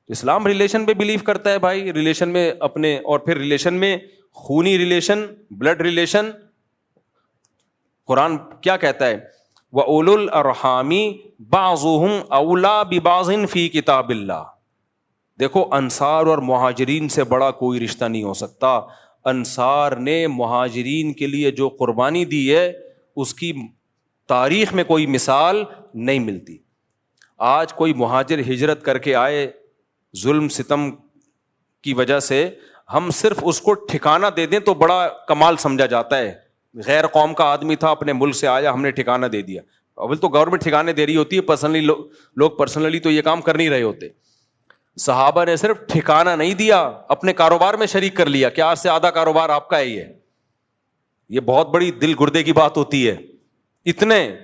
اسلام relation پہ blue کرتا ہے بھائی, ریلیشن میں اپنے, اور پھر ریلیشن میں خونی ریلیشن, بلڈ ریلیشن. قرآن کیا کہتا ہے؟ وَأُولُو الْأَرْحَامِ بَعْضُهُمْ أَوْلَىٰ بِبَعْضٍ فِي كِتَابِ اللَّهِ. دیکھو انصار اور مہاجرین سے بڑا کوئی رشتہ نہیں ہو سکتا. انصار نے مہاجرین کے لیے جو قربانی دی ہے اس کی تاریخ میں کوئی مثال نہیں ملتی. آج کوئی مہاجر ہجرت کر کے آئے ظلم ستم کی وجہ سے, ہم صرف اس کو ٹھکانہ دے دیں تو بڑا کمال سمجھا جاتا ہے. غیر قوم کا آدمی تھا, اپنے ملک سے آیا, ہم نے ٹھکانہ دے دیا. اول تو گورنمنٹ ٹھکانے دے رہی ہوتی ہے, پرسنلی لوگ پرسنلی تو یہ کام کر نہیں رہے ہوتے. صحابہ نے صرف ٹھکانہ نہیں دیا, اپنے کاروبار میں شریک کر لیا کہ آج سے آدھا کاروبار آپ کا ہے. یہ بہت بڑی دل گردے کی بات ہوتی ہے اتنے.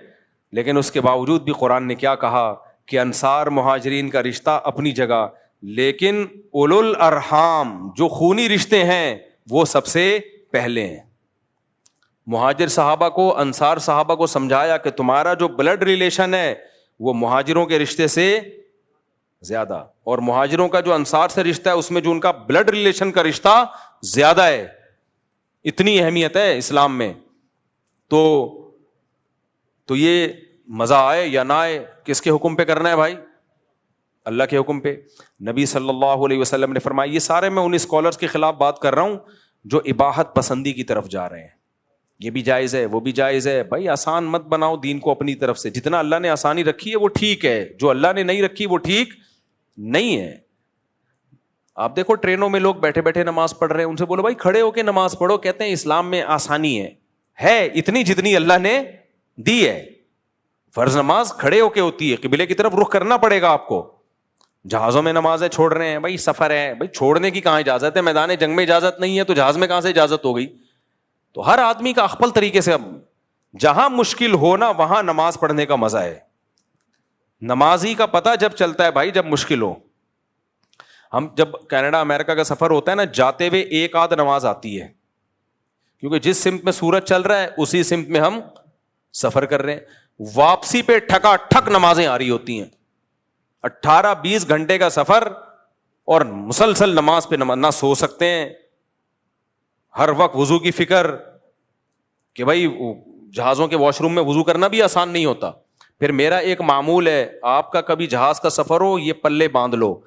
لیکن اس کے باوجود بھی قرآن نے کیا کہا کہ انصار مہاجرین کا رشتہ اپنی جگہ, لیکن اولو الارحام جو خونی رشتے ہیں وہ سب سے پہلے ہیں. مہاجر صحابہ کو, انصار صحابہ کو سمجھایا کہ تمہارا جو بلڈ ریلیشن ہے وہ مہاجروں کے رشتے سے زیادہ, اور مہاجروں کا جو انصار سے رشتہ ہے اس میں جو ان کا بلڈ ریلیشن کا رشتہ زیادہ ہے. اتنی اہمیت ہے اسلام میں. تو یہ مزہ آئے یا نہ آئے, کس کے حکم پہ کرنا ہے بھائی؟ اللہ کے حکم پہ. نبی صلی اللہ علیہ وسلم نے فرمایا, یہ سارے میں ان اسکالرس کے خلاف بات کر رہا ہوں جو اباحت پسندی کی طرف جا رہے ہیں. یہ بھی جائز ہے, وہ بھی جائز ہے. بھائی آسان مت بناؤ دین کو اپنی طرف سے. جتنا اللہ نے آسانی رکھی ہے وہ ٹھیک ہے, جو اللہ نے نہیں رکھی وہ ٹھیک نہیں ہے. آپ دیکھو ٹرینوں میں لوگ بیٹھے بیٹھے نماز پڑھ رہے ہیں, ان سے بولو بھائی کھڑے ہو کے نماز پڑھو. کہتے ہیں اسلام میں آسانی ہے اتنی جتنی اللہ نے دی ہے. فرض نماز کھڑے ہو کے ہوتی ہے, قبلے کی طرف رخ کرنا پڑے گا آپ کو. جہازوں میں نمازیں چھوڑ رہے ہیں, بھائی سفر ہے, بھائی چھوڑنے کی کہاں اجازت ہے؟ میدان جنگ میں اجازت نہیں ہے تو جہاز میں کہاں سے اجازت ہو گئی؟ تو ہر آدمی کا اخپل طریقے سے, جہاں مشکل ہو نا وہاں نماز پڑھنے کا مزہ ہے. نمازی کا پتہ جب چلتا ہے بھائی جب مشکل ہو. ہم جب کینیڈا امریکہ کا سفر ہوتا ہے نا, جاتے ہوئے ایک آدھ نماز آتی ہے, کیونکہ جس سمت میں سورج چل رہا ہے اسی سمت میں ہم سفر کر رہے ہیں. واپسی پہ ٹھکا ٹھک نمازیں آ رہی ہوتی ہیں. 18-20 گھنٹے کا سفر اور مسلسل نماز پہ نہ سو سکتے ہیں, ہر وقت وضو کی فکر کہ بھائی جہازوں کے واش روم میں وضو کرنا بھی آسان نہیں ہوتا. پھر میرا ایک معمول ہے, آپ کا کبھی جہاز کا سفر ہو یہ پلے باندھ لو,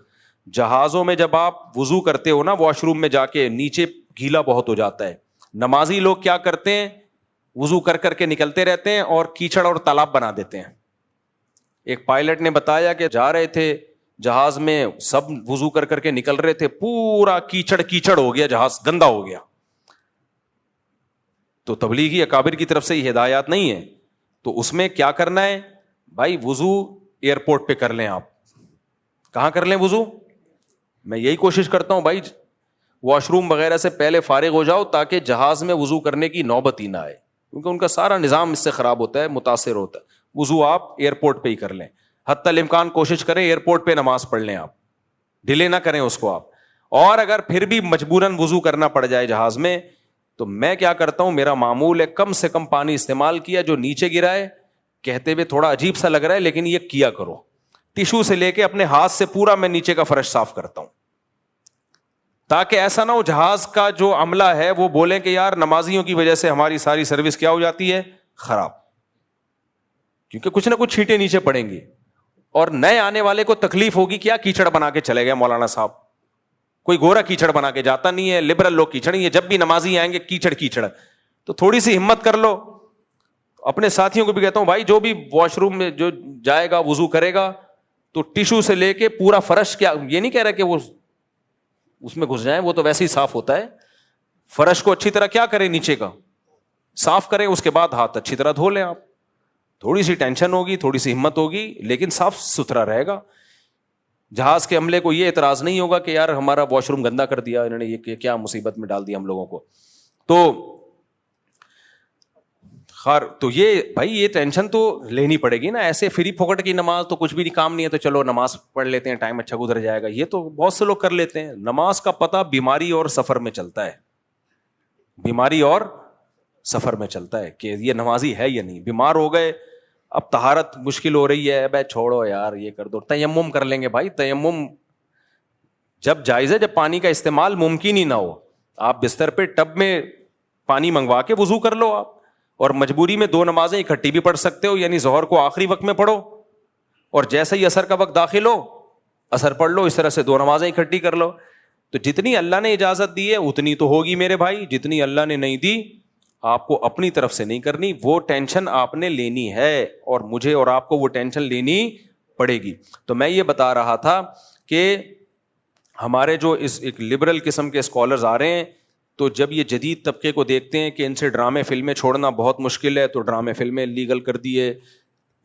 جہازوں میں جب آپ وضو کرتے ہو نا واش روم میں جا کے, نیچے گیلا بہت ہو جاتا ہے. نمازی لوگ کیا کرتے ہیں, وضو کر کر کے نکلتے رہتے ہیں اور کیچڑ اور تالاب بنا دیتے ہیں. ایک پائلٹ نے بتایا کہ جا رہے تھے جہاز میں, سب وضو کر کر کے نکل رہے تھے, پورا کیچڑ ہو گیا, جہاز گندا ہو گیا. تو تبلیغی اکابر کی طرف سے یہ ہدایات نہیں ہے. تو اس میں کیا کرنا ہے بھائی, وضو ایئرپورٹ پہ کر لیں. آپ کہاں کر لیں وضو؟ میں یہی کوشش کرتا ہوں بھائی واش روم وغیرہ سے پہلے فارغ ہو جاؤ تاکہ جہاز میں وضو کرنے کی نوبت ہی نہ آئے, کیونکہ ان کا سارا نظام اس سے خراب ہوتا ہے, متاثر ہوتا ہے. وضو آپ ایئرپورٹ پہ ہی کر لیں. حتی الامکان کوشش کریں ایئرپورٹ پہ نماز پڑھ لیں, آپ ڈیلے نہ کریں اس کو آپ. اور اگر پھر بھی مجبوراً وضو کرنا پڑ جائے جہاز میں, تو میں کیا کرتا ہوں, میرا معمول ہے کم سے کم پانی استعمال کیا, جو نیچے گرا ہے کہتے ہوئے تھوڑا عجیب سا لگ رہا ہے لیکن یہ کیا کرو. ٹیشو سے لے کے اپنے ہاتھ سے پورا میں نیچے کا فرش صاف کرتا ہوں, تاکہ ایسا نہ ہو جہاز کا جو عملہ ہے وہ بولے کہ یار نمازیوں کی وجہ سے ہماری ساری سروس کیا ہو جاتی ہے, خراب. کیونکہ کچھ نہ کچھ چھینٹے نیچے پڑیں گے اور نئے آنے والے کو تکلیف ہوگی, کیا کیچڑ بنا کے چلے گئے مولانا صاحب. کوئی گورا کیچڑ بنا کے جاتا نہیں ہے, لبرل لوگ کیچڑ نہیں ہے, جب بھی نمازی آئیں گے کیچڑ. تو تھوڑی سی ہمت کر لو. اپنے ساتھیوں کو بھی کہتا ہوں بھائی جو بھی واش روم میں جو جائے گا وضو کرے گا تو ٹیشو سے لے کے پورا فرش, کیا یہ نہیں کہہ رہا کہ وہ اس میں گھس جائیں, وہ تو ویسے ہی صاف ہوتا ہے. فرش کو اچھی طرح کیا کریں, نیچے کا صاف کریں, اس کے بعد ہاتھ اچھی طرح دھو لیں. آپ تھوڑی سی ٹینشن ہوگی, تھوڑی سی ہمت ہوگی, لیکن صاف ستھرا رہے گا. جہاز کے عملے کو یہ اعتراض نہیں ہوگا کہ یار ہمارا واش روم گندا کر دیا انہوں نے, یہ کیا مصیبت میں ڈال دیا ہم لوگوں کو. تو یہ بھائی یہ ٹینشن تو لینی پڑے گی نا. ایسے فری پھوکٹ کی نماز تو کچھ بھی کام نہیں ہے, تو چلو نماز پڑھ لیتے ہیں, ٹائم اچھا گزر جائے گا, یہ تو بہت سے لوگ کر لیتے ہیں. نماز کا پتہ بیماری اور سفر میں چلتا ہے, بیماری اور سفر میں چلتا ہے کہ یہ نمازی ہے یا نہیں. بیمار ہو گئے, اب طہارت مشکل ہو رہی ہے, بھائی چھوڑو یار یہ کر دو, تیمم کر لیں گے. بھائی تیمم جب جائز ہے جب پانی کا استعمال ممکن ہی نہ ہو. آپ بستر پہ ٹب میں پانی منگوا کے وضو کر لو آپ, اور مجبوری میں 2 نمازیں اکٹھی بھی پڑھ سکتے ہو, یعنی ظہر کو آخری وقت میں پڑھو اور جیسے ہی عصر کا وقت داخل ہو عصر پڑھ لو, اس طرح سے 2 نمازیں اکٹھی کر لو. تو جتنی اللہ نے اجازت دی ہے اتنی تو ہوگی میرے بھائی, جتنی اللہ نے نہیں دی آپ کو اپنی طرف سے نہیں کرنی, وہ ٹینشن آپ نے لینی ہے اور مجھے اور آپ کو وہ ٹینشن لینی پڑے گی. تو میں یہ بتا رہا تھا کہ ہمارے جو اس ایک لبرل قسم کے اسکالرز آ رہے ہیں, تو جب یہ جدید طبقے کو دیکھتے ہیں کہ ان سے ڈرامے فلمیں چھوڑنا بہت مشکل ہے, تو ڈرامے فلمیں لیگل کر دیے,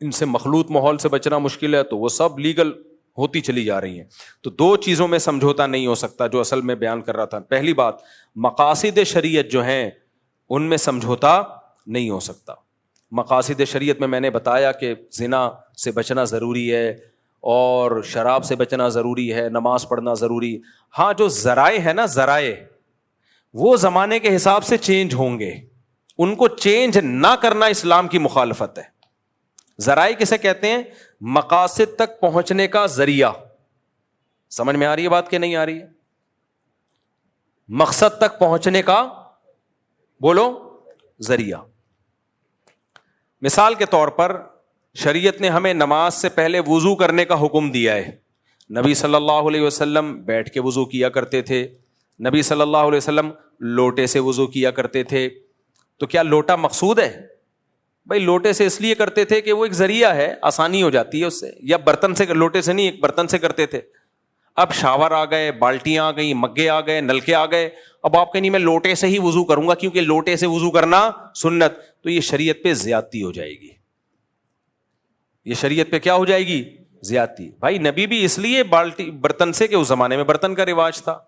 ان سے مخلوط ماحول سے بچنا مشکل ہے, تو وہ سب لیگل ہوتی چلی جا رہی ہیں. تو 2 چیزوں میں سمجھوتا نہیں ہو سکتا جو اصل میں بیان کر رہا تھا. پہلی بات, مقاصد شریعت جو ہیں ان میں سمجھوتا نہیں ہو سکتا. مقاصد شریعت میں نے بتایا کہ زنا سے بچنا ضروری ہے اور شراب سے بچنا ضروری ہے, نماز پڑھنا ضروری. ہاں جو ذرائع ہے نا, ذرائع وہ زمانے کے حساب سے چینج ہوں گے, ان کو چینج نہ کرنا اسلام کی مخالفت ہے. ذرائع کسے کہتے ہیں؟ مقاصد تک پہنچنے کا ذریعہ. سمجھ میں آ رہی ہے بات کہ نہیں آ رہی ہے؟ مقصد تک پہنچنے کا بولو ذریعہ. مثال کے طور پر شریعت نے ہمیں نماز سے پہلے وضو کرنے کا حکم دیا ہے. نبی صلی اللہ علیہ وسلم بیٹھ کے وضو کیا کرتے تھے, نبی صلی اللہ علیہ وسلم لوٹے سے وضو کیا کرتے تھے. تو کیا لوٹا مقصود ہے؟ بھائی لوٹے سے اس لیے کرتے تھے کہ وہ ایک ذریعہ ہے, آسانی ہو جاتی ہے اس سے, یا برتن سے, لوٹے سے نہیں ایک برتن سے کرتے تھے. اب شاور آ گئے, بالٹیاں آ گئی, مگے آ گئے, نلکے آ گئے, اب آپ کہیں میں لوٹے سے ہی وضو کروں گا کیونکہ لوٹے سے وضو کرنا سنت, تو یہ شریعت پہ زیادتی ہو جائے گی. یہ شریعت پہ کیا ہو جائے گی؟ زیادتی. بھائی نبی بھی اس لیے بالٹی برتن سے کہ اس زمانے میں برتن کا رواج تھا.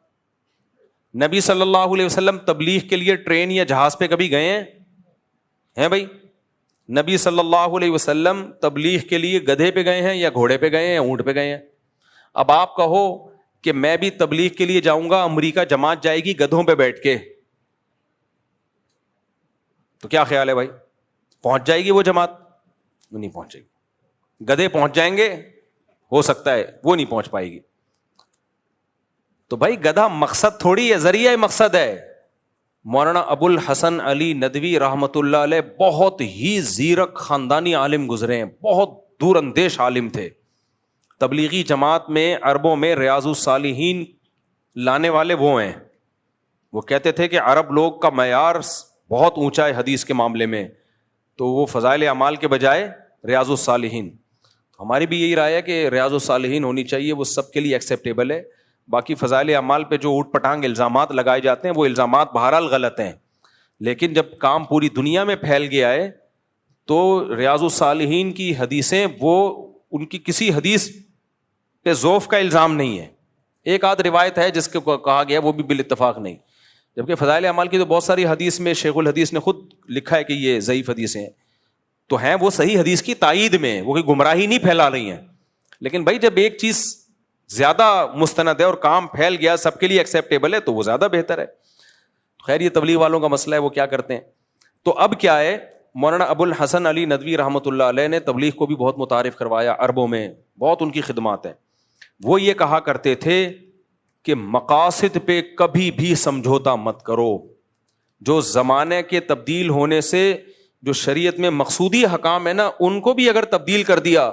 نبی صلی اللہ علیہ وسلم تبلیغ کے لیے ٹرین یا جہاز پہ کبھی گئے ہیں بھائی؟ نبی صلی اللہ علیہ وسلم تبلیغ کے لیے گدھے پہ گئے ہیں یا گھوڑے پہ گئے ہیں یا اونٹ پہ گئے ہیں؟ اب آپ کہو کہ میں بھی تبلیغ کے لیے جاؤں گا, امریکہ جماعت جائے گی گدھوں پہ بیٹھ کے, تو کیا خیال ہے بھائی, پہنچ جائے گی وہ جماعت؟ وہ نہیں پہنچے گی. گدھے پہنچ جائیں گے, ہو سکتا ہے, وہ نہیں پہنچ پائے گی. تو بھائی گدھا مقصد تھوڑی ہے, ذریعہ مقصد ہے. مولانا ابو الحسن علی ندوی رحمۃ اللہ علیہ بہت ہی زیرک خاندانی عالم گزرے ہیں, بہت دور اندیش عالم تھے. تبلیغی جماعت میں عربوں میں ریاض الصالحین لانے والے وہ ہیں. وہ کہتے تھے کہ عرب لوگ کا معیار بہت اونچا ہے حدیث کے معاملے میں, تو وہ فضائل اعمال کے بجائے ریاض الصالحین. ہماری بھی یہی رائے ہے کہ ریاض الصالحین ہونی چاہیے, وہ سب کے لیے ایکسیپٹیبل ہے. باقی فضائل اعمال پہ جو اوٹ پٹانگ الزامات لگائے جاتے ہیں وہ الزامات بہرحال غلط ہیں, لیکن جب کام پوری دنیا میں پھیل گیا ہے تو ریاض الصالحین کی حدیثیں وہ ان کی کسی حدیث پہ ضعف کا الزام نہیں ہے. ایک آدھ روایت ہے جس کو کہا گیا وہ بھی بالاتفاق نہیں, جبکہ فضائل اعمال کی تو بہت ساری حدیث میں شیخ الحدیث نے خود لکھا ہے کہ یہ ضعیف حدیثیں ہیں, تو ہیں وہ صحیح حدیث کی تائید میں, وہ کوئی گمراہی نہیں پھیلا رہی ہیں. لیکن بھائی جب ایک چیز زیادہ مستند ہے اور کام پھیل گیا, سب کے لیے ایکسیپٹیبل ہے, تو وہ زیادہ بہتر ہے. خیر یہ تبلیغ والوں کا مسئلہ ہے, وہ کیا کرتے ہیں. تو اب کیا ہے, مولانا ابو الحسن علی ندوی رحمۃ اللہ علیہ نے تبلیغ کو بھی بہت متعارف کروایا عربوں میں, بہت ان کی خدمات ہیں. وہ یہ کہا کرتے تھے کہ مقاصد پہ کبھی بھی سمجھوتا مت کرو. جو زمانے کے تبدیل ہونے سے جو شریعت میں مقصودی حکام ہے نا, ان کو بھی اگر تبدیل کر دیا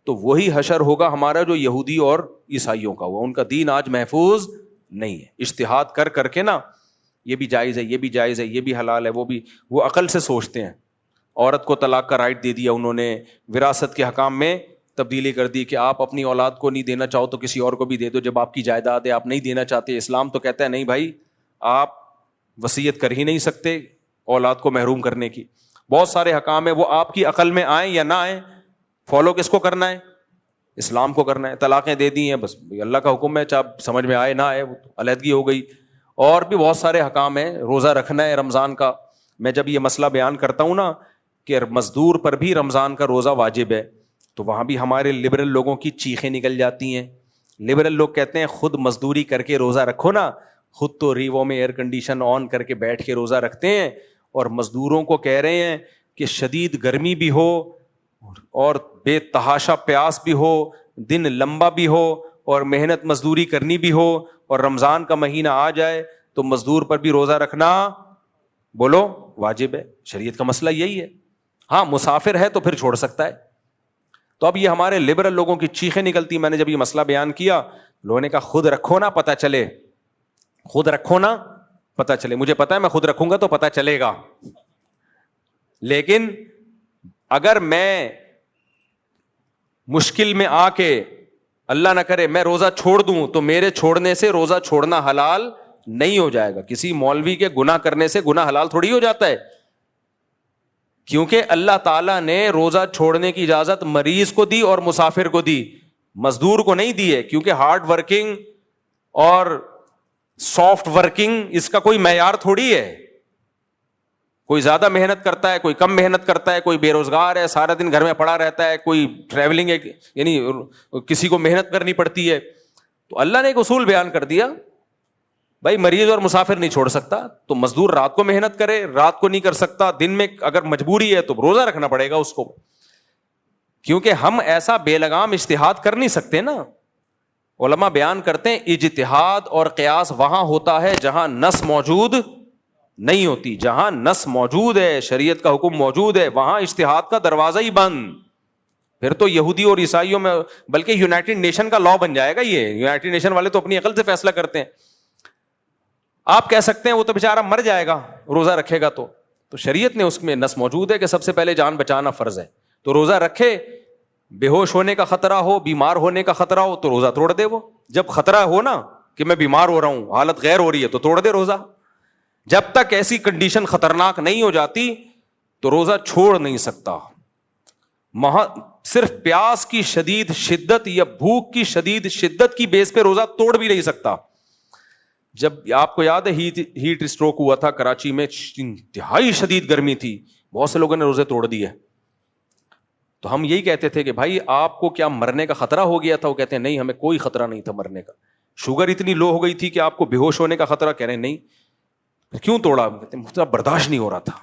تو وہی حشر ہوگا ہمارا جو یہودی اور عیسائیوں کا ہوا. ان کا دین آج محفوظ نہیں ہے. اجتہاد کر کر کے نا, یہ بھی جائز ہے, یہ بھی جائز ہے, یہ بھی حلال ہے, وہ بھی, وہ عقل سے سوچتے ہیں. عورت کو طلاق کا رائٹ دے دیا انہوں نے, وراثت کے حکام میں تبدیلی کر دی کہ آپ اپنی اولاد کو نہیں دینا چاہو تو کسی اور کو بھی دے دو, جب آپ کی جائیداد ہے آپ نہیں دینا چاہتے. اسلام تو کہتا ہے نہیں بھائی, آپ وصیت کر ہی نہیں سکتے اولاد کو محروم کرنے کی. بہت سارے حکام ہیں, وہ آپ کی عقل میں آئیں یا نہ آئیں, فالو کس کو کرنا ہے؟ اسلام کو کرنا ہے. طلاقیں دے دی ہیں, بس اللہ کا حکم ہے, چاہے سمجھ میں آئے نہ آئے, علیحدگی ہو گئی. اور بھی بہت سارے حکام ہیں, روزہ رکھنا ہے رمضان کا. میں جب یہ مسئلہ بیان کرتا ہوں نا کہ مزدور پر بھی رمضان کا روزہ واجب ہے, تو وہاں بھی ہمارے لبرل لوگوں کی چیخیں نکل جاتی ہیں. لبرل لوگ کہتے ہیں خود مزدوری کر کے روزہ رکھو نا, خود تو ریووں میں ایئر کنڈیشن آن کر کے بیٹھ کے روزہ رکھتے ہیں, اور مزدوروں کو کہہ رہے ہیں کہ شدید گرمی بھی ہو اور بے تحاشا پیاس بھی ہو, دن لمبا بھی ہو اور محنت مزدوری کرنی بھی ہو, اور رمضان کا مہینہ آ جائے تو مزدور پر بھی روزہ رکھنا بولو واجب ہے. شریعت کا مسئلہ یہی ہے. ہاں مسافر ہے تو پھر چھوڑ سکتا ہے. تو اب یہ ہمارے لبرل لوگوں کی چیخیں نکلتی. میں نے جب یہ مسئلہ بیان کیا, لوگوں نے کہا خود رکھو نا پتہ چلے, خود رکھو نا پتہ چلے. مجھے پتا ہے میں خود رکھوں گا تو پتہ چلے گا, لیکن اگر میں مشکل میں آ کے اللہ نہ کرے میں روزہ چھوڑ دوں تو میرے چھوڑنے سے روزہ چھوڑنا حلال نہیں ہو جائے گا. کسی مولوی کے گناہ کرنے سے گناہ حلال تھوڑی ہو جاتا ہے, کیونکہ اللہ تعالیٰ نے روزہ چھوڑنے کی اجازت مریض کو دی اور مسافر کو دی, مزدور کو نہیں دی ہے. کیونکہ ہارڈ ورکنگ اور سافٹ ورکنگ اس کا کوئی معیار تھوڑی ہے. کوئی زیادہ محنت کرتا ہے, کوئی کم محنت کرتا ہے, کوئی بے روزگار ہے سارا دن گھر میں پڑا رہتا ہے, کوئی ٹریولنگ ہے, یعنی کسی کو محنت کرنی پڑتی ہے. تو اللہ نے ایک اصول بیان کر دیا, بھائی مریض اور مسافر نہیں چھوڑ سکتا تو مزدور رات کو محنت کرے, رات کو نہیں کر سکتا, دن میں اگر مجبوری ہے تو روزہ رکھنا پڑے گا اس کو, کیونکہ ہم ایسا بے لگام اجتہاد کر نہیں سکتے نا. علماء بیان کرتے ہیں اجتہاد اور قیاس وہاں ہوتا ہے جہاں نص موجود نہیں ہوتی. جہاں نص موجود ہے, شریعت کا حکم موجود ہے, وہاں اجتہاد کا دروازہ ہی بند. پھر تو یہودی اور عیسائیوں میں, بلکہ یونائٹڈ نیشن کا لا بن جائے گا. یہ یونائٹڈ نیشن والے تو اپنی عقل سے فیصلہ کرتے ہیں. آپ کہہ سکتے ہیں وہ تو بیچارہ مر جائے گا روزہ رکھے گا تو شریعت نے اس میں نص موجود ہے کہ سب سے پہلے جان بچانا فرض ہے. تو روزہ رکھے, بے ہوش ہونے کا خطرہ ہو, بیمار ہونے کا خطرہ ہو تو روزہ توڑ دے. وہ جب خطرہ ہو نا کہ میں بیمار ہو رہا ہوں, حالت غیر ہو رہی ہے تو توڑ دے روزہ. جب تک ایسی کنڈیشن خطرناک نہیں ہو جاتی تو روزہ چھوڑ نہیں سکتا. صرف پیاس کی شدید شدت یا بھوک کی شدید شدت کی بیس پہ روزہ توڑ بھی نہیں سکتا. جب آپ کو یاد ہے ہیٹ اسٹروک ہوا تھا کراچی میں, انتہائی شدید گرمی تھی, بہت سے لوگوں نے روزے توڑ دیے. تو ہم یہی کہتے تھے کہ بھائی آپ کو کیا مرنے کا خطرہ ہو گیا تھا؟ وہ کہتے ہیں نہیں ہمیں کوئی خطرہ نہیں تھا مرنے کا. شوگر اتنی لو ہو گئی تھی کہ آپ کو بے ہوش ہونے کا خطرہ؟ کہہ رہے ہیں نہیں. کیوں توڑا؟ کہتے ہیں مجھے برداشت نہیں ہو رہا تھا,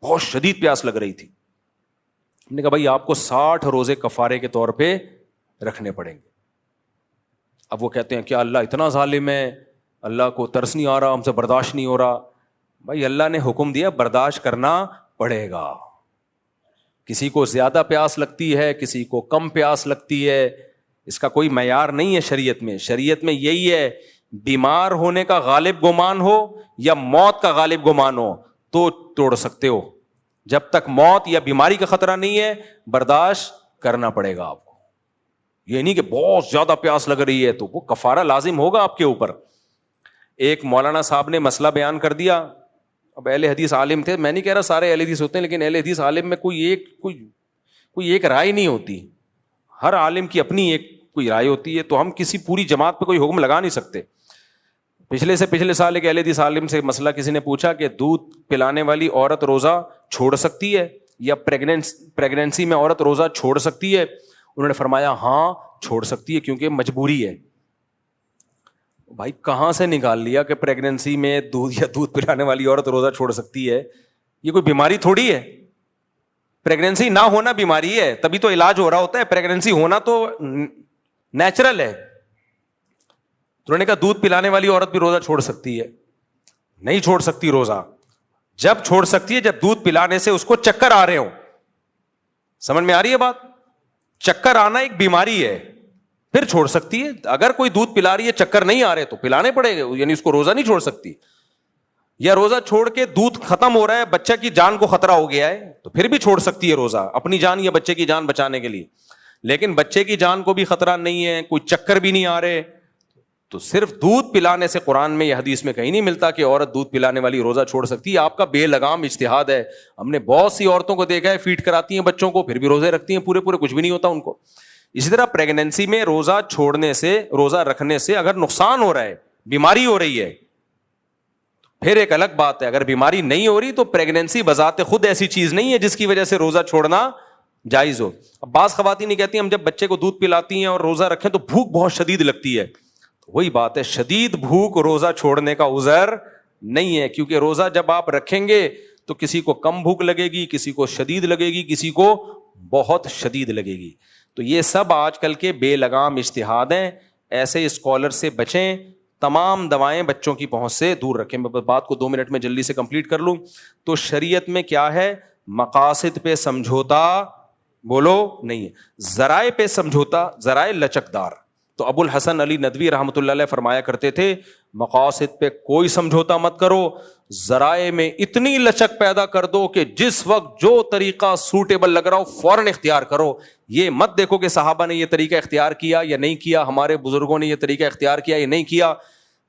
بہت شدید پیاس لگ رہی تھی. ہم نے کہا بھائی آپ کو 60 روزے کفارے کے طور پہ رکھنے پڑیں گے. اب وہ کہتے ہیں کیا اللہ اتنا ظالم ہے, اللہ کو ترس نہیں آ رہا, ہم سے برداشت نہیں ہو رہا. بھائی اللہ نے حکم دیا برداشت کرنا پڑے گا. کسی کو زیادہ پیاس لگتی ہے, کسی کو کم پیاس لگتی ہے, اس کا کوئی معیار نہیں ہے شریعت میں. شریعت میں یہی ہے بیمار ہونے کا غالب گمان ہو یا موت کا غالب گمان ہو تو توڑ سکتے ہو. جب تک موت یا بیماری کا خطرہ نہیں ہے برداشت کرنا پڑے گا آپ کو. یہ نہیں کہ بہت زیادہ پیاس لگ رہی ہے تو وہ کفارہ لازم ہوگا آپ کے اوپر. ایک مولانا صاحب نے مسئلہ بیان کر دیا. اب اہل حدیث عالم تھے, میں نہیں کہہ رہا سارے اہل حدیث ہوتے ہیں, لیکن اہل حدیث عالم میں کوئی ایک رائے نہیں ہوتی. ہر عالم کی اپنی ایک کوئی رائے ہوتی ہے, تو ہم کسی پوری جماعت پہ کوئی حکم لگا نہیں سکتے. پچھلے سال ایک اہل حدیث عالم سے مسئلہ کسی نے پوچھا کہ دودھ پلانے والی عورت روزہ چھوڑ سکتی ہے یا پریگنینسی میں عورت روزہ چھوڑ سکتی ہے؟ انہوں نے فرمایا ہاں چھوڑ سکتی ہے کیونکہ مجبوری ہے. بھائی کہاں سے نکال لیا کہ پریگنینسی میں دودھ پلانے والی عورت روزہ چھوڑ سکتی ہے؟ یہ کوئی بیماری تھوڑی ہے. پریگنینسی نہ ہونا بیماری ہے, تبھی تو علاج ہو رہا ہوتا ہے. پریگنینسی ہونا تو نیچرل ہے. تو انہوں نے کہا دودھ پلانے والی عورت بھی روزہ چھوڑ سکتی ہے؟ نہیں چھوڑ سکتی روزہ. جب چھوڑ سکتی ہے جب دودھ پلانے سے اس کو چکر آ رہے ہوں. سمجھ میں آ رہی ہے بات؟ چکر آنا ایک بیماری ہے, پھر چھوڑ سکتی ہے. اگر کوئی دودھ پلا رہی ہے چکر نہیں آ رہے تو پلانے پڑے گا, یعنی اس کو روزہ نہیں چھوڑ سکتی. یا روزہ چھوڑ کے دودھ ختم ہو رہا ہے, بچہ کی جان کو خطرہ ہو گیا ہے, تو پھر بھی چھوڑ سکتی ہے روزہ اپنی جان یا بچے کی جان بچانے کے لیے. لیکن بچے کی جان کو بھی خطرہ نہیں ہے, کوئی چکر بھی نہیں آ رہے, تو صرف دودھ پلانے سے قرآن میں یا حدیث میں کہیں نہیں ملتا کہ عورت دودھ پلانے والی روزہ چھوڑ سکتی ہے. آپ کا بے لگام اجتہاد ہے. ہم نے بہت سی عورتوں کو دیکھا ہے فیڈ کراتی ہیں بچوں کو, پھر بھی روزے رکھتی ہیں پورے کچھ بھی نہیں ہوتا ان کو. اسی طرح پریگنینسی میں روزہ چھوڑنے سے, روزہ رکھنے سے اگر نقصان ہو رہا ہے, بیماری ہو رہی ہے, پھر ایک الگ بات ہے. اگر بیماری نہیں ہو رہی تو پریگنینسی بذات خود ایسی چیز نہیں ہے جس کی وجہ سے روزہ چھوڑنا جائز ہو. اب بعض خواتین نہیں کہتی ہم جب بچے کو دودھ پلاتی ہیں اور روزہ رکھیں تو بھوک بہت شدید لگتی ہے. وہی بات ہے, شدید بھوک روزہ چھوڑنے کا عذر نہیں ہے, کیونکہ روزہ جب آپ رکھیں گے تو کسی کو کم بھوک لگے گی, کسی کو شدید لگے گی, کسی کو بہت شدید لگے گی. تو یہ سب آج کل کے بے لگام اجتہاد ہیں. ایسے اسکالر سے بچیں تمام دوائیں بچوں کی پہنچ سے دور رکھیں. میں بات کو 2 منٹ میں جلدی سے کمپلیٹ کر لوں. تو شریعت میں کیا ہے؟ مقاصد پہ سمجھوتا بولو نہیں ہے, ذرائع پہ سمجھوتا, ذرائع لچکدار. تو ابو الحسن علی ندوی رحمۃ اللہ علیہ فرمایا کرتے تھے مقاصد پہ کوئی سمجھوتا مت کرو, ذرائع میں اتنی لچک پیدا کر دو کہ جس وقت جو طریقہ سوٹیبل لگ رہا ہو فوراً اختیار کرو. یہ مت دیکھو کہ صحابہ نے یہ طریقہ اختیار کیا یا نہیں کیا, ہمارے بزرگوں نے یہ طریقہ اختیار کیا یا نہیں کیا.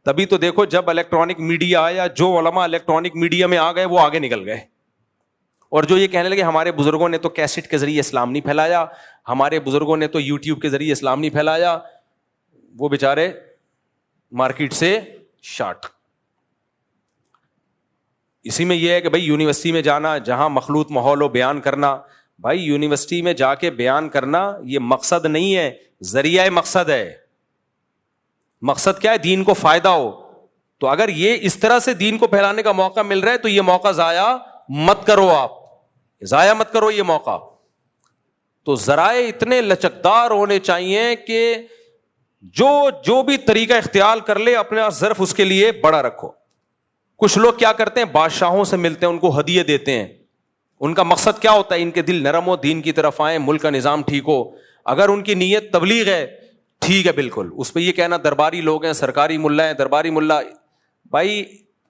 تبھی تو دیکھو جب الیکٹرانک میڈیا آیا, جو علماء الیکٹرانک میڈیا میں آ گئے وہ آگے نکل گئے, اور جو یہ کہنے لگے ہمارے بزرگوں نے تو کیسٹ کے ذریعے اسلام نہیں پھیلایا, ہمارے بزرگوں نے تو یوٹیوب کے ذریعے اسلام نہیں پھیلایا, وہ بیچارے مارکیٹ سے شارٹ. اسی میں یہ ہے کہ بھائی یونیورسٹی میں جانا, جہاں مخلوط ماحول ہو بیان کرنا. بھائی یونیورسٹی میں جا کے بیان کرنا یہ مقصد نہیں ہے, ذریعہ مقصد ہے. مقصد کیا ہے؟ دین کو فائدہ ہو. تو اگر یہ اس طرح سے دین کو پھیلانے کا موقع مل رہا ہے تو یہ موقع ضائع مت کرو, آپ ضائع مت کرو یہ موقع. تو ذرائع اتنے لچکدار ہونے چاہیے کہ جو بھی طریقہ اختیار کر لے اپنا ظرف اس کے لیے بڑا رکھو. کچھ لوگ کیا کرتے ہیں, بادشاہوں سے ملتے ہیں, ان کو ہدیے دیتے ہیں. ان کا مقصد کیا ہوتا ہے؟ ان کے دل نرم ہو, دین کی طرف آئیں, ملک کا نظام ٹھیک ہو. اگر ان کی نیت تبلیغ ہے ٹھیک ہے بالکل, اس پہ یہ کہنا درباری لوگ ہیں, سرکاری ملا ہیں, درباری ملا. بھائی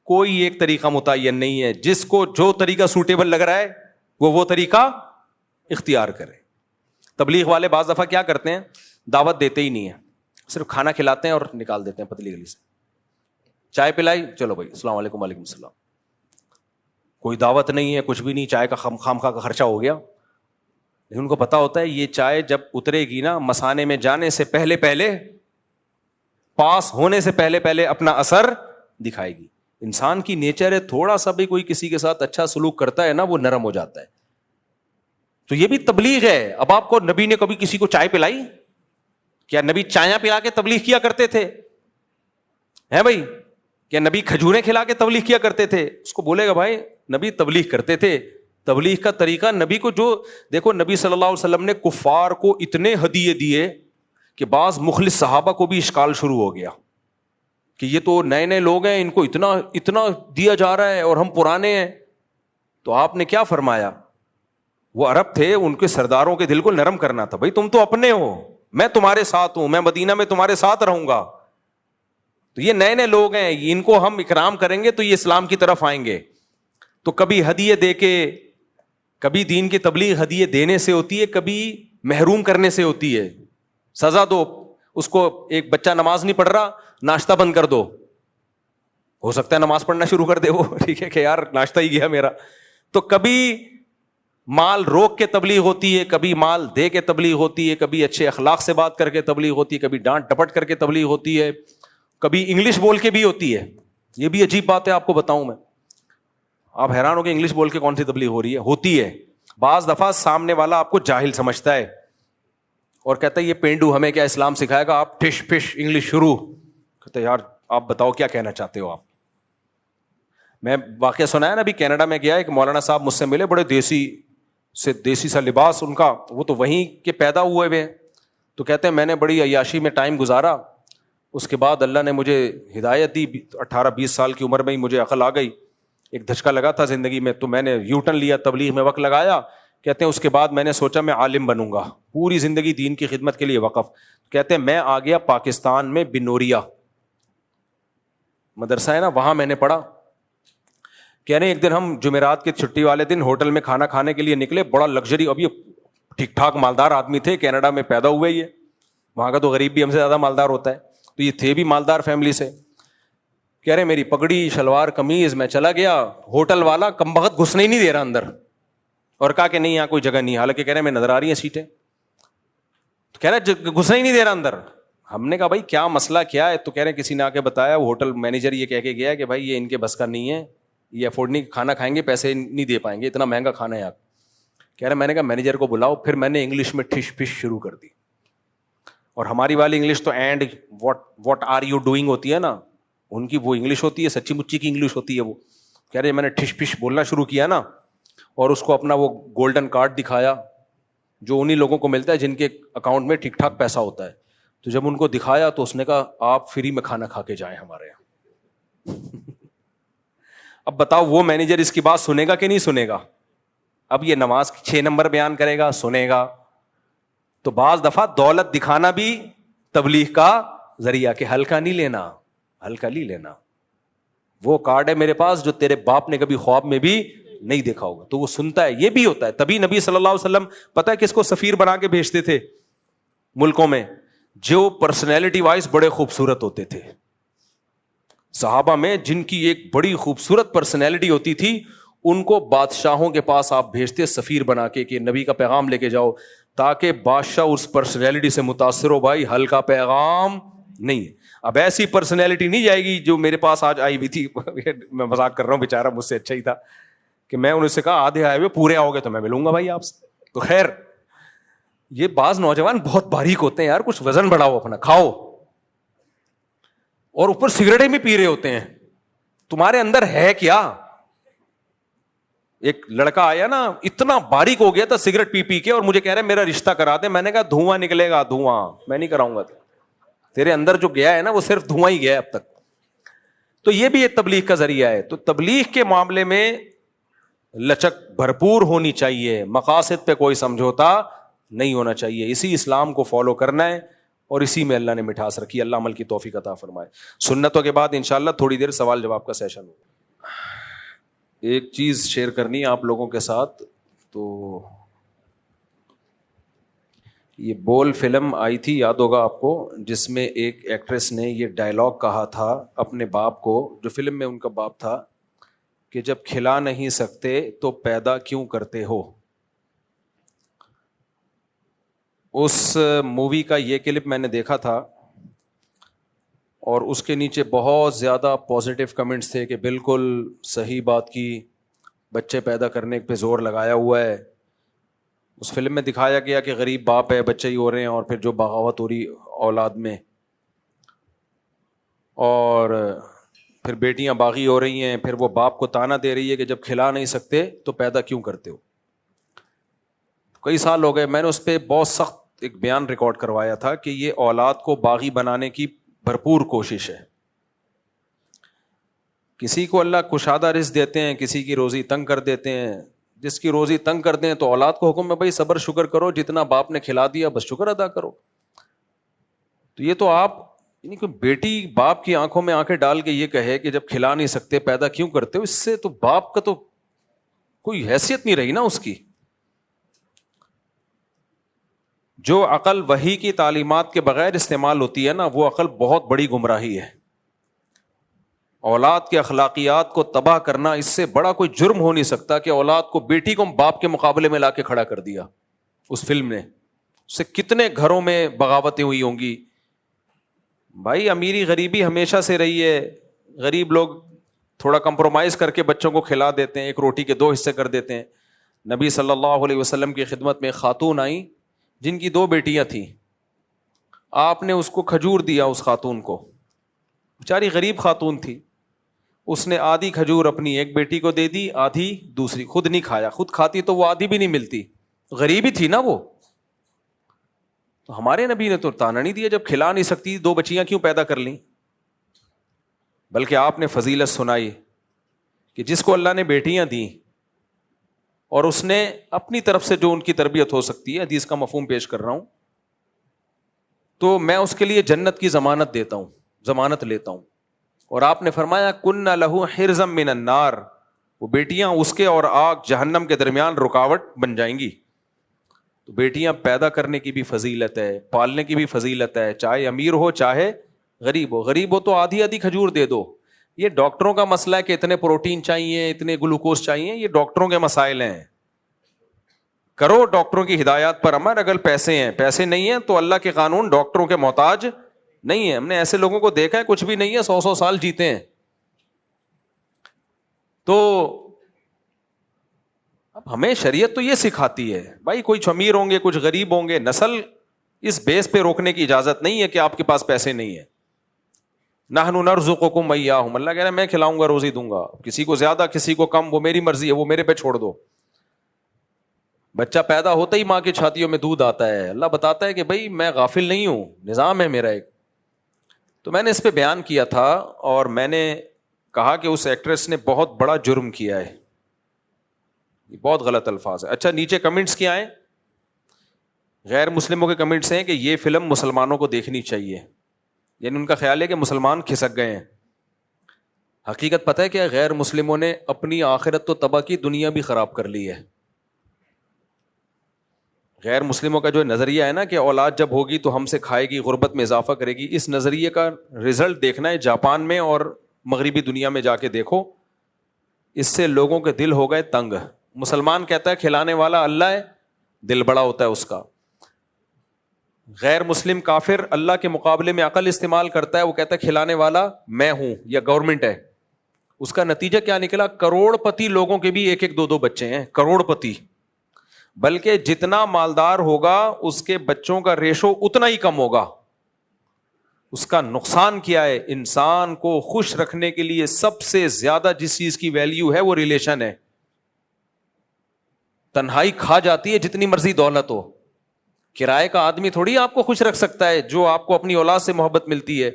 کوئی ایک طریقہ متعین نہیں ہے, جس کو جو طریقہ سوٹیبل لگ رہا ہے وہ طریقہ اختیار کرے. تبلیغ والے بعض دفعہ کیا کرتے ہیں, دعوت دیتے ہی نہیں ہیں, صرف کھانا کھلاتے ہیں اور نکال دیتے ہیں پتلی گلی سے. چائے پلائی, چلو بھائی السلام علیکم, وعلیکم السلام. کوئی دعوت نہیں ہے, کچھ بھی نہیں, چائے کا خام کا خرچہ ہو گیا. لیکن ان کو پتا ہوتا ہے یہ چائے جب اترے گی نا, مسانے میں جانے سے پہلے پاس ہونے سے پہلے اپنا اثر دکھائے گی. انسان کی نیچر ہے, تھوڑا سا بھی کوئی کسی کے ساتھ اچھا سلوک کرتا ہے نا وہ نرم ہو جاتا ہے. تو یہ بھی تبلیغ ہے. اب آپ کو نبی نے کبھی کسی کو چائے پلائی؟ کیا نبی چائیں پلا کے تبلیغ کیا کرتے تھے؟ ہے بھائی, کیا نبی کھجوریں کھلا کے تبلیغ کیا کرتے تھے؟ اس کو بولے گا بھائی نبی تبلیغ کرتے تھے. تبلیغ کا طریقہ نبی کو جو دیکھو, نبی صلی اللہ علیہ وسلم نے کفار کو اتنے ہدیے دیے کہ بعض مخلص صحابہ کو بھی اشکال شروع ہو گیا کہ یہ تو نئے لوگ ہیں, ان کو اتنا دیا جا رہا ہے اور ہم پرانے ہیں. تو آپ نے کیا فرمایا؟ وہ عرب تھے, ان کے سرداروں کے دل کو نرم کرنا تھا. بھائی تم تو اپنے ہو, میں تمہارے ساتھ ہوں, میں مدینہ میں تمہارے ساتھ رہوں گا. تو یہ نئے لوگ ہیں, ان کو ہم اکرام کریں گے تو یہ اسلام کی طرف آئیں گے. تو کبھی ہدیے دے کے, کبھی دین کی تبلیغ ہدیے دینے سے ہوتی ہے, کبھی محروم کرنے سے ہوتی ہے. سزا دو اس کو, ایک بچہ نماز نہیں پڑھ رہا, ناشتہ بند کر دو, ہو سکتا ہے نماز پڑھنا شروع کر دے وہ, ٹھیک ہے کہ یار ناشتہ ہی گیا میرا. تو کبھی مال روک کے تبلیغ ہوتی ہے, کبھی مال دے کے تبلیغ ہوتی ہے, کبھی اچھے اخلاق سے بات کر کے تبلیغ ہوتی ہے, کبھی ڈانٹ ڈپٹ کر کے تبلیغ ہوتی ہے, کبھی انگلش بول کے بھی ہوتی ہے. یہ بھی عجیب بات ہے, آپ کو بتاؤں میں, آپ حیران ہو کہ انگلش بول کے کون سی تبلیغ ہو رہی ہے. ہوتی ہے. بعض دفعہ سامنے والا آپ کو جاہل سمجھتا ہے اور کہتا ہے یہ پینڈو ہمیں کیا اسلام سکھائے گا, آپ ٹھش پش انگلش شروع. کہتے یار آپ بتاؤ کیا کہنا چاہتے ہو آپ. میں واقعہ سنا ہے نا, ابھی کینیڈا میں گیا, ایک مولانا صاحب مجھ سے ملے, بڑے دیسی سا لباس ان کا, وہ تو وہیں کے پیدا ہوئے ہوئے. تو کہتے ہیں میں نے بڑی عیاشی میں ٹائم گزارا, اس کے بعد اللہ نے مجھے ہدایت دی, 18-20 سال کی عمر میں ہی مجھے عقل آ گئی, ایک دھچکا لگا تھا زندگی میں, تو میں نے یو ٹرن لیا, تبلیغ میں وقت لگایا. کہتے ہیں اس کے بعد میں نے سوچا میں عالم بنوں گا, پوری زندگی دین کی خدمت کے لیے وقف. کہتے ہیں میں آ گیا پاکستان میں بنوریا مدرسہ ہے نا, وہاں میں نے پڑھا. کہہ رہے ایک دن ہم جمعرات کے چھٹی والے دن ہوٹل میں کھانا کھانے کے لیے نکلے, بڑا لگژری, اب یہ ٹھیک ٹھاک مالدار آدمی تھے, کینیڈا میں پیدا ہوئے, یہ وہاں کا تو غریب بھی ہم سے زیادہ مالدار ہوتا ہے, تو یہ تھے بھی مالدار فیملی سے. کہہ رہے میری پگڑی شلوار قمیض, میں چلا گیا, ہوٹل والا کم بخت گھسنے ہی نہیں دے رہا اندر, اور کہا کہ نہیں یہاں کوئی جگہ نہیں, حالانکہ کہہ رہے میں نظر آ رہی ہیں سیٹیں, کہہ رہے گھسنے ہی نہیں دے رہا اندر. ہم نے کہا بھائی کیا مسئلہ کیا ہے؟ تو کہہ رہے کسی نے آ کے بتایا, وہ ہوٹل مینیجر یہ کہہ کے گیا کہ بھائی یہ ان کے بس کا نہیں ہے, یہ افورڈ نہیں, کھانا کھائیں گے پیسے نہیں دے پائیں گے, اتنا مہنگا کھانا ہے آپ. کہہ رہے میں نے کہا مینیجر کو بلاؤ. پھر میں نے انگلش میں ٹھش پش شروع کر دی, اور ہماری والی انگلش تو and what are you doing ہوتی ہے نا, ان کی وہ انگلش ہوتی ہے, سچی مچی کی انگلش ہوتی ہے وہ. کہہ رہے میں نے ٹھش پش بولنا شروع کیا نا, اور اس کو اپنا وہ گولڈن کارڈ دکھایا جو انہیں لوگوں کو ملتا ہے جن کے اکاؤنٹ میں ٹھیک ٹھاک پیسہ ہوتا ہے. تو جب ان کو دکھایا تو اس نے کہا آپ فری میں کھانا کھا کے جائیں ہمارے یہاں. اب بتاؤ وہ مینیجر اس کی بات سنے گا کہ نہیں سنے گا؟ اب یہ نماز 6 نمبر بیان کرے گا, سنے گا. تو بعض دفعہ دولت دکھانا بھی تبلیغ کا ذریعہ, کہ ہلکا نہیں لینا, ہلکا نہیں لینا. وہ کارڈ ہے میرے پاس جو تیرے باپ نے کبھی خواب میں بھی نہیں دیکھا ہوگا, تو وہ سنتا ہے. یہ بھی ہوتا ہے. تبھی نبی صلی اللہ علیہ وسلم پتہ ہے کس کو سفیر بنا کے بھیجتے تھے ملکوں میں؟ جو پرسنالٹی وائز بڑے خوبصورت ہوتے تھے. صحابہ میں جن کی ایک بڑی خوبصورت پرسنالٹی ہوتی تھی, ان کو بادشاہوں کے پاس آپ بھیجتے سفیر بنا کے کہ نبی کا پیغام لے کے جاؤ, تاکہ بادشاہ اس پرسنالٹی سے متاثر ہو. بھائی ہلکا پیغام نہیں ہے. اب ایسی پرسنالٹی نہیں جائے گی جو میرے پاس آج آئی ہوئی تھی. میں مذاق کر رہا ہوں, بیچارہ مجھ سے اچھا ہی تھا, کہ میں انہیں سے کہا آدھے آئے ہوئے پورے آؤ گے تو میں ملوں گا بھائی آپ سے. تو خیر, یہ بعض نوجوان بہت باریک ہوتے ہیں یار, کچھ وزن بڑھاؤ اپنا, کھاؤ, اور اوپر سگریٹیں بھی پی رہے ہوتے ہیں. تمہارے اندر ہے کیا؟ ایک لڑکا آیا نا, اتنا باریک ہو گیا تھا سگریٹ پی پی کے, اور مجھے کہہ رہے میرا رشتہ کرا دے. میں نے کہا دھواں نکلے گا, دھواں, میں نہیں کراؤں گا. تیرے اندر جو گیا ہے نا وہ صرف دھواں ہی گیا ہے اب تک. تو یہ بھی ایک تبلیغ کا ذریعہ ہے. تو تبلیغ کے معاملے میں لچک بھرپور ہونی چاہیے, مقاصد پہ کوئی سمجھوتا نہیں ہونا چاہیے. اسی اسلام کو فالو کرنا ہے, اور اسی میں اللہ نے مٹھاس رکھی. اللہ عمل کی توفیق عطا فرمائے. سنتوں کے بعد انشاءاللہ تھوڑی دیر سوال جواب کا سیشن ہو. ایک چیز شیئر کرنی ہے آپ لوگوں کے ساتھ. تو یہ بول فلم آئی تھی, یاد ہوگا آپ کو, جس میں ایک ایکٹریس نے یہ ڈائلاگ کہا تھا اپنے باپ کو, جو فلم میں ان کا باپ تھا, کہ جب کھلا نہیں سکتے تو پیدا کیوں کرتے ہو. اس مووی کا یہ کلپ میں نے دیکھا تھا, اور اس کے نیچے بہت زیادہ پازیٹیو کمنٹس تھے کہ بالکل صحیح بات کی, بچے پیدا کرنے پہ زور لگایا ہوا ہے. اس فلم میں دکھایا گیا کہ غریب باپ ہے, بچے ہی ہو رہے ہیں, اور پھر جو بغاوت ہو رہی اولاد میں, اور پھر بیٹیاں باغی ہو رہی ہیں, پھر وہ باپ کو تانا دے رہی ہے کہ جب کھلا نہیں سکتے تو پیدا کیوں کرتے ہو. کئی سال ہو گئے, میں نے اس پہ بہت سخت ایک بیان ریکارڈ کروایا تھا کہ یہ اولاد کو باغی بنانے کی بھرپور کوشش ہے. کسی کو اللہ کشادہ رزق دیتے ہیں, کسی کی روزی تنگ کر دیتے ہیں. جس کی روزی تنگ کر دیں تو اولاد کو حکم ہے بھائی صبر شکر کرو, جتنا باپ نے کھلا دیا بس شکر ادا کرو. تو یہ تو آپ یعنی کہ بیٹی باپ کی آنکھوں میں آنکھیں ڈال کے یہ کہے کہ جب کھلا نہیں سکتے پیدا کیوں کرتے ہو, اس سے تو باپ کا تو کوئی حیثیت نہیں رہی نا اس کی. جو عقل وحی کی تعلیمات کے بغیر استعمال ہوتی ہے نا, وہ عقل بہت بڑی گمراہی ہے. اولاد کے اخلاقیات کو تباہ کرنا, اس سے بڑا کوئی جرم ہو نہیں سکتا کہ اولاد کو, بیٹی کو باپ کے مقابلے میں لا کے کھڑا کر دیا اس فلم نے. اس سے کتنے گھروں میں بغاوتیں ہوئی ہوں گی. بھائی امیری غریبی ہمیشہ سے رہی ہے. غریب لوگ تھوڑا کمپرومائز کر کے بچوں کو کھلا دیتے ہیں, ایک روٹی کے 2 حصے کر دیتے ہیں. نبی صلی اللہ علیہ وسلم کی خدمت میں خاتون آئیں جن کی 2 بیٹیاں تھیں. آپ نے اس کو کھجور دیا, اس خاتون کو, بیچاری غریب خاتون تھی. اس نے آدھی کھجور اپنی ایک بیٹی کو دے دی, آدھی دوسری, خود نہیں کھایا. خود کھاتی تو وہ آدھی بھی نہیں ملتی, غریبی تھی نا وہ. تو ہمارے نبی نے تو تانا نہیں دیا جب کھلا نہیں سکتی 2 بچیاں کیوں پیدا کر لیں, بلکہ آپ نے فضیلت سنائی کہ جس کو اللہ نے بیٹیاں دیں اور اس نے اپنی طرف سے جو ان کی تربیت ہو سکتی ہے, حدیث کا مفہوم پیش کر رہا ہوں, تو میں اس کے لیے جنت کی ضمانت دیتا ہوں, ضمانت لیتا ہوں. اور آپ نے فرمایا کن لہو حرزا من النار, وہ بیٹیاں اس کے اور آگ جہنم کے درمیان رکاوٹ بن جائیں گی. تو بیٹیاں پیدا کرنے کی بھی فضیلت ہے, پالنے کی بھی فضیلت ہے, چاہے امیر ہو چاہے غریب ہو. غریب ہو تو آدھی آدھی کھجور دے دو. یہ ڈاکٹروں کا مسئلہ ہے کہ اتنے پروٹین چاہیے, اتنے گلوکوز چاہیے, یہ ڈاکٹروں کے مسائل ہیں. کرو ڈاکٹروں کی ہدایات پر عمل. اگر پیسے ہیں, پیسے نہیں ہیں تو اللہ کے قانون ڈاکٹروں کے محتاج نہیں ہے. ہم نے ایسے لوگوں کو دیکھا ہے کچھ بھی نہیں ہے, 100 سال جیتے ہیں. تو اب ہمیں شریعت تو یہ سکھاتی ہے بھائی کوئی امیر ہوں گے کچھ غریب ہوں گے, نسل اس بیس پہ روکنے کی اجازت نہیں ہے کہ آپ کے پاس پیسے نہیں ہیں. نحن نرزقکم وایاہم, اللہ کہہ رہا ہے میں کھلاؤں گا, روزی دوں گا. کسی کو زیادہ کسی کو کم, وہ میری مرضی ہے, وہ میرے پہ چھوڑ دو. بچہ پیدا ہوتا ہی ماں کی چھاتیوں میں دودھ آتا ہے. اللہ بتاتا ہے کہ بھائی میں غافل نہیں ہوں, نظام ہے میرا ایک. تو میں نے اس پہ بیان کیا تھا اور میں نے کہا کہ اس ایکٹریس نے بہت بڑا جرم کیا ہے. یہ بہت غلط الفاظ ہے. اچھا نیچے کمنٹس کیا ہیں؟ غیر مسلموں کے کمنٹس ہیں کہ یہ فلم مسلمانوں کو دیکھنی چاہیے. یعنی ان کا خیال ہے کہ مسلمان کھسک گئے ہیں. حقیقت پتہ ہے کہ غیر مسلموں نے اپنی آخرت تو تباہ کی, دنیا بھی خراب کر لی ہے. غیر مسلموں کا جو نظریہ ہے نا کہ اولاد جب ہوگی تو ہم سے کھائے گی, غربت میں اضافہ کرے گی, اس نظریے کا رزلٹ دیکھنا ہے جاپان میں اور مغربی دنیا میں جا کے دیکھو. اس سے لوگوں کے دل ہو گئے تنگ. مسلمان کہتا ہے کھلانے والا اللہ ہے, دل بڑا ہوتا ہے اس کا. غیر مسلم کافر اللہ کے مقابلے میں عقل استعمال کرتا ہے, وہ کہتا ہے کھلانے والا میں ہوں یا گورنمنٹ ہے. اس کا نتیجہ کیا نکلا؟ کروڑ پتی لوگوں کے بھی ایک ایک دو دو بچے ہیں, کروڑ پتی. بلکہ جتنا مالدار ہوگا اس کے بچوں کا ریشو اتنا ہی کم ہوگا. اس کا نقصان کیا ہے؟ انسان کو خوش رکھنے کے لیے سب سے زیادہ جس چیز کی ویلیو ہے وہ ریلیشن ہے. تنہائی کھا جاتی ہے جتنی مرضی دولت ہو. کرائے کا آدمی تھوڑی آپ کو خوش رکھ سکتا ہے جو آپ کو اپنی اولاد سے محبت ملتی ہے.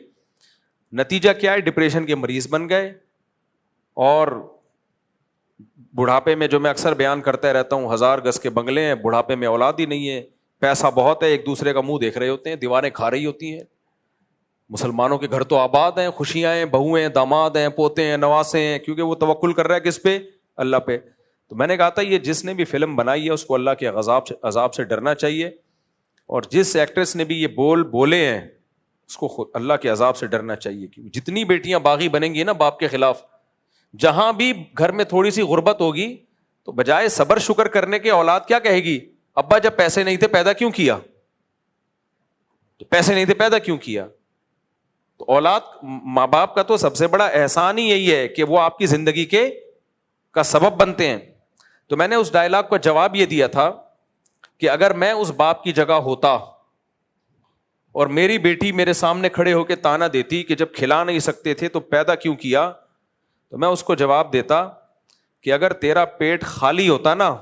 نتیجہ کیا ہے؟ ڈپریشن کے مریض بن گئے. اور بڑھاپے میں جو میں اکثر بیان کرتا رہتا ہوں, 1000 گز کے بنگلے ہیں, بڑھاپے میں اولاد ہی نہیں ہے, پیسہ بہت ہے, ایک دوسرے کا منہ دیکھ رہے ہوتے ہیں, دیواریں کھا رہی ہوتی ہیں. مسلمانوں کے گھر تو آباد ہیں, خوشیاں ہیں, بہو ہیں, داماد ہیں, پوتے ہیں, نواسے ہیں, کیونکہ وہ توکل کر رہا ہے کس پہ؟ اللہ پہ. تو میں نے کہا تھا یہ جس نے بھی فلم بنائی ہے اس کو اللہ کے عذاب سے ڈرنا چاہیے, اور جس ایکٹریس نے بھی یہ بولے ہیں اس کو اللہ کے عذاب سے ڈرنا چاہیے. کیونکہ جتنی بیٹیاں باغی بنیں گی نا باپ کے خلاف, جہاں بھی گھر میں تھوڑی سی غربت ہوگی تو بجائے صبر شکر کرنے کے اولاد کیا کہے گی؟ ابا جب پیسے نہیں تھے پیدا کیوں کیا؟ پیسے نہیں تھے پیدا کیوں کیا؟ تو اولاد, ماں باپ کا تو سب سے بڑا احسان ہی یہی ہے کہ وہ آپ کی زندگی کا سبب بنتے ہیں. تو میں نے اس ڈائلاگ کا جواب یہ دیا تھا کہ اگر میں اس باپ کی جگہ ہوتا اور میری بیٹی میرے سامنے کھڑے ہو کے تانا دیتی کہ جب کھلا نہیں سکتے تھے تو پیدا کیوں کیا, تو میں اس کو جواب دیتا کہ اگر تیرا پیٹ خالی ہوتا نا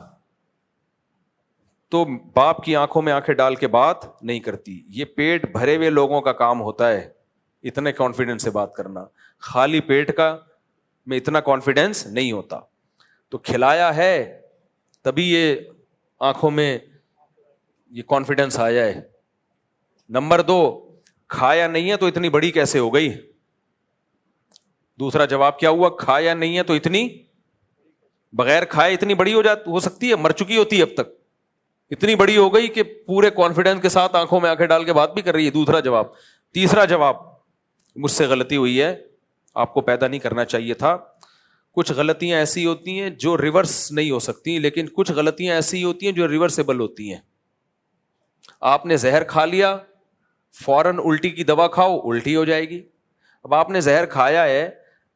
تو باپ کی آنکھوں میں آنکھیں ڈال کے بات نہیں کرتی. یہ پیٹ بھرے ہوئے لوگوں کا کام ہوتا ہے اتنے کانفیڈنس سے بات کرنا, خالی پیٹ کا میں اتنا کانفیڈنس نہیں ہوتا. تو کھلایا ہے تبھی یہ آنکھوں میں یہ کانفیڈنس آیا ہے. نمبر 2, کھایا نہیں ہے تو اتنی بڑی کیسے ہو گئی؟ دوسرا جواب کیا ہوا؟ کھایا نہیں ہے تو اتنی بغیر کھائے اتنی بڑی ہو سکتی ہے؟ مر چکی ہوتی ہے اب تک, اتنی بڑی ہو گئی کہ پورے کانفیڈنس کے ساتھ آنکھوں میں آنکھیں ڈال کے بات بھی کر رہی ہے. دوسرا جواب. تیسرا جواب, مجھ سے غلطی ہوئی ہے, آپ کو پیدا نہیں کرنا چاہیے تھا. کچھ غلطیاں ایسی ہوتی ہیں جو ریورس نہیں ہو سکتی, لیکن کچھ غلطیاں ایسی ہوتی ہیں جو ریورسیبل ہوتی ہیں. آپ نے زہر کھا لیا, فوراً الٹی کی دوا کھاؤ, الٹی ہو جائے گی. اب آپ نے زہر کھایا ہے,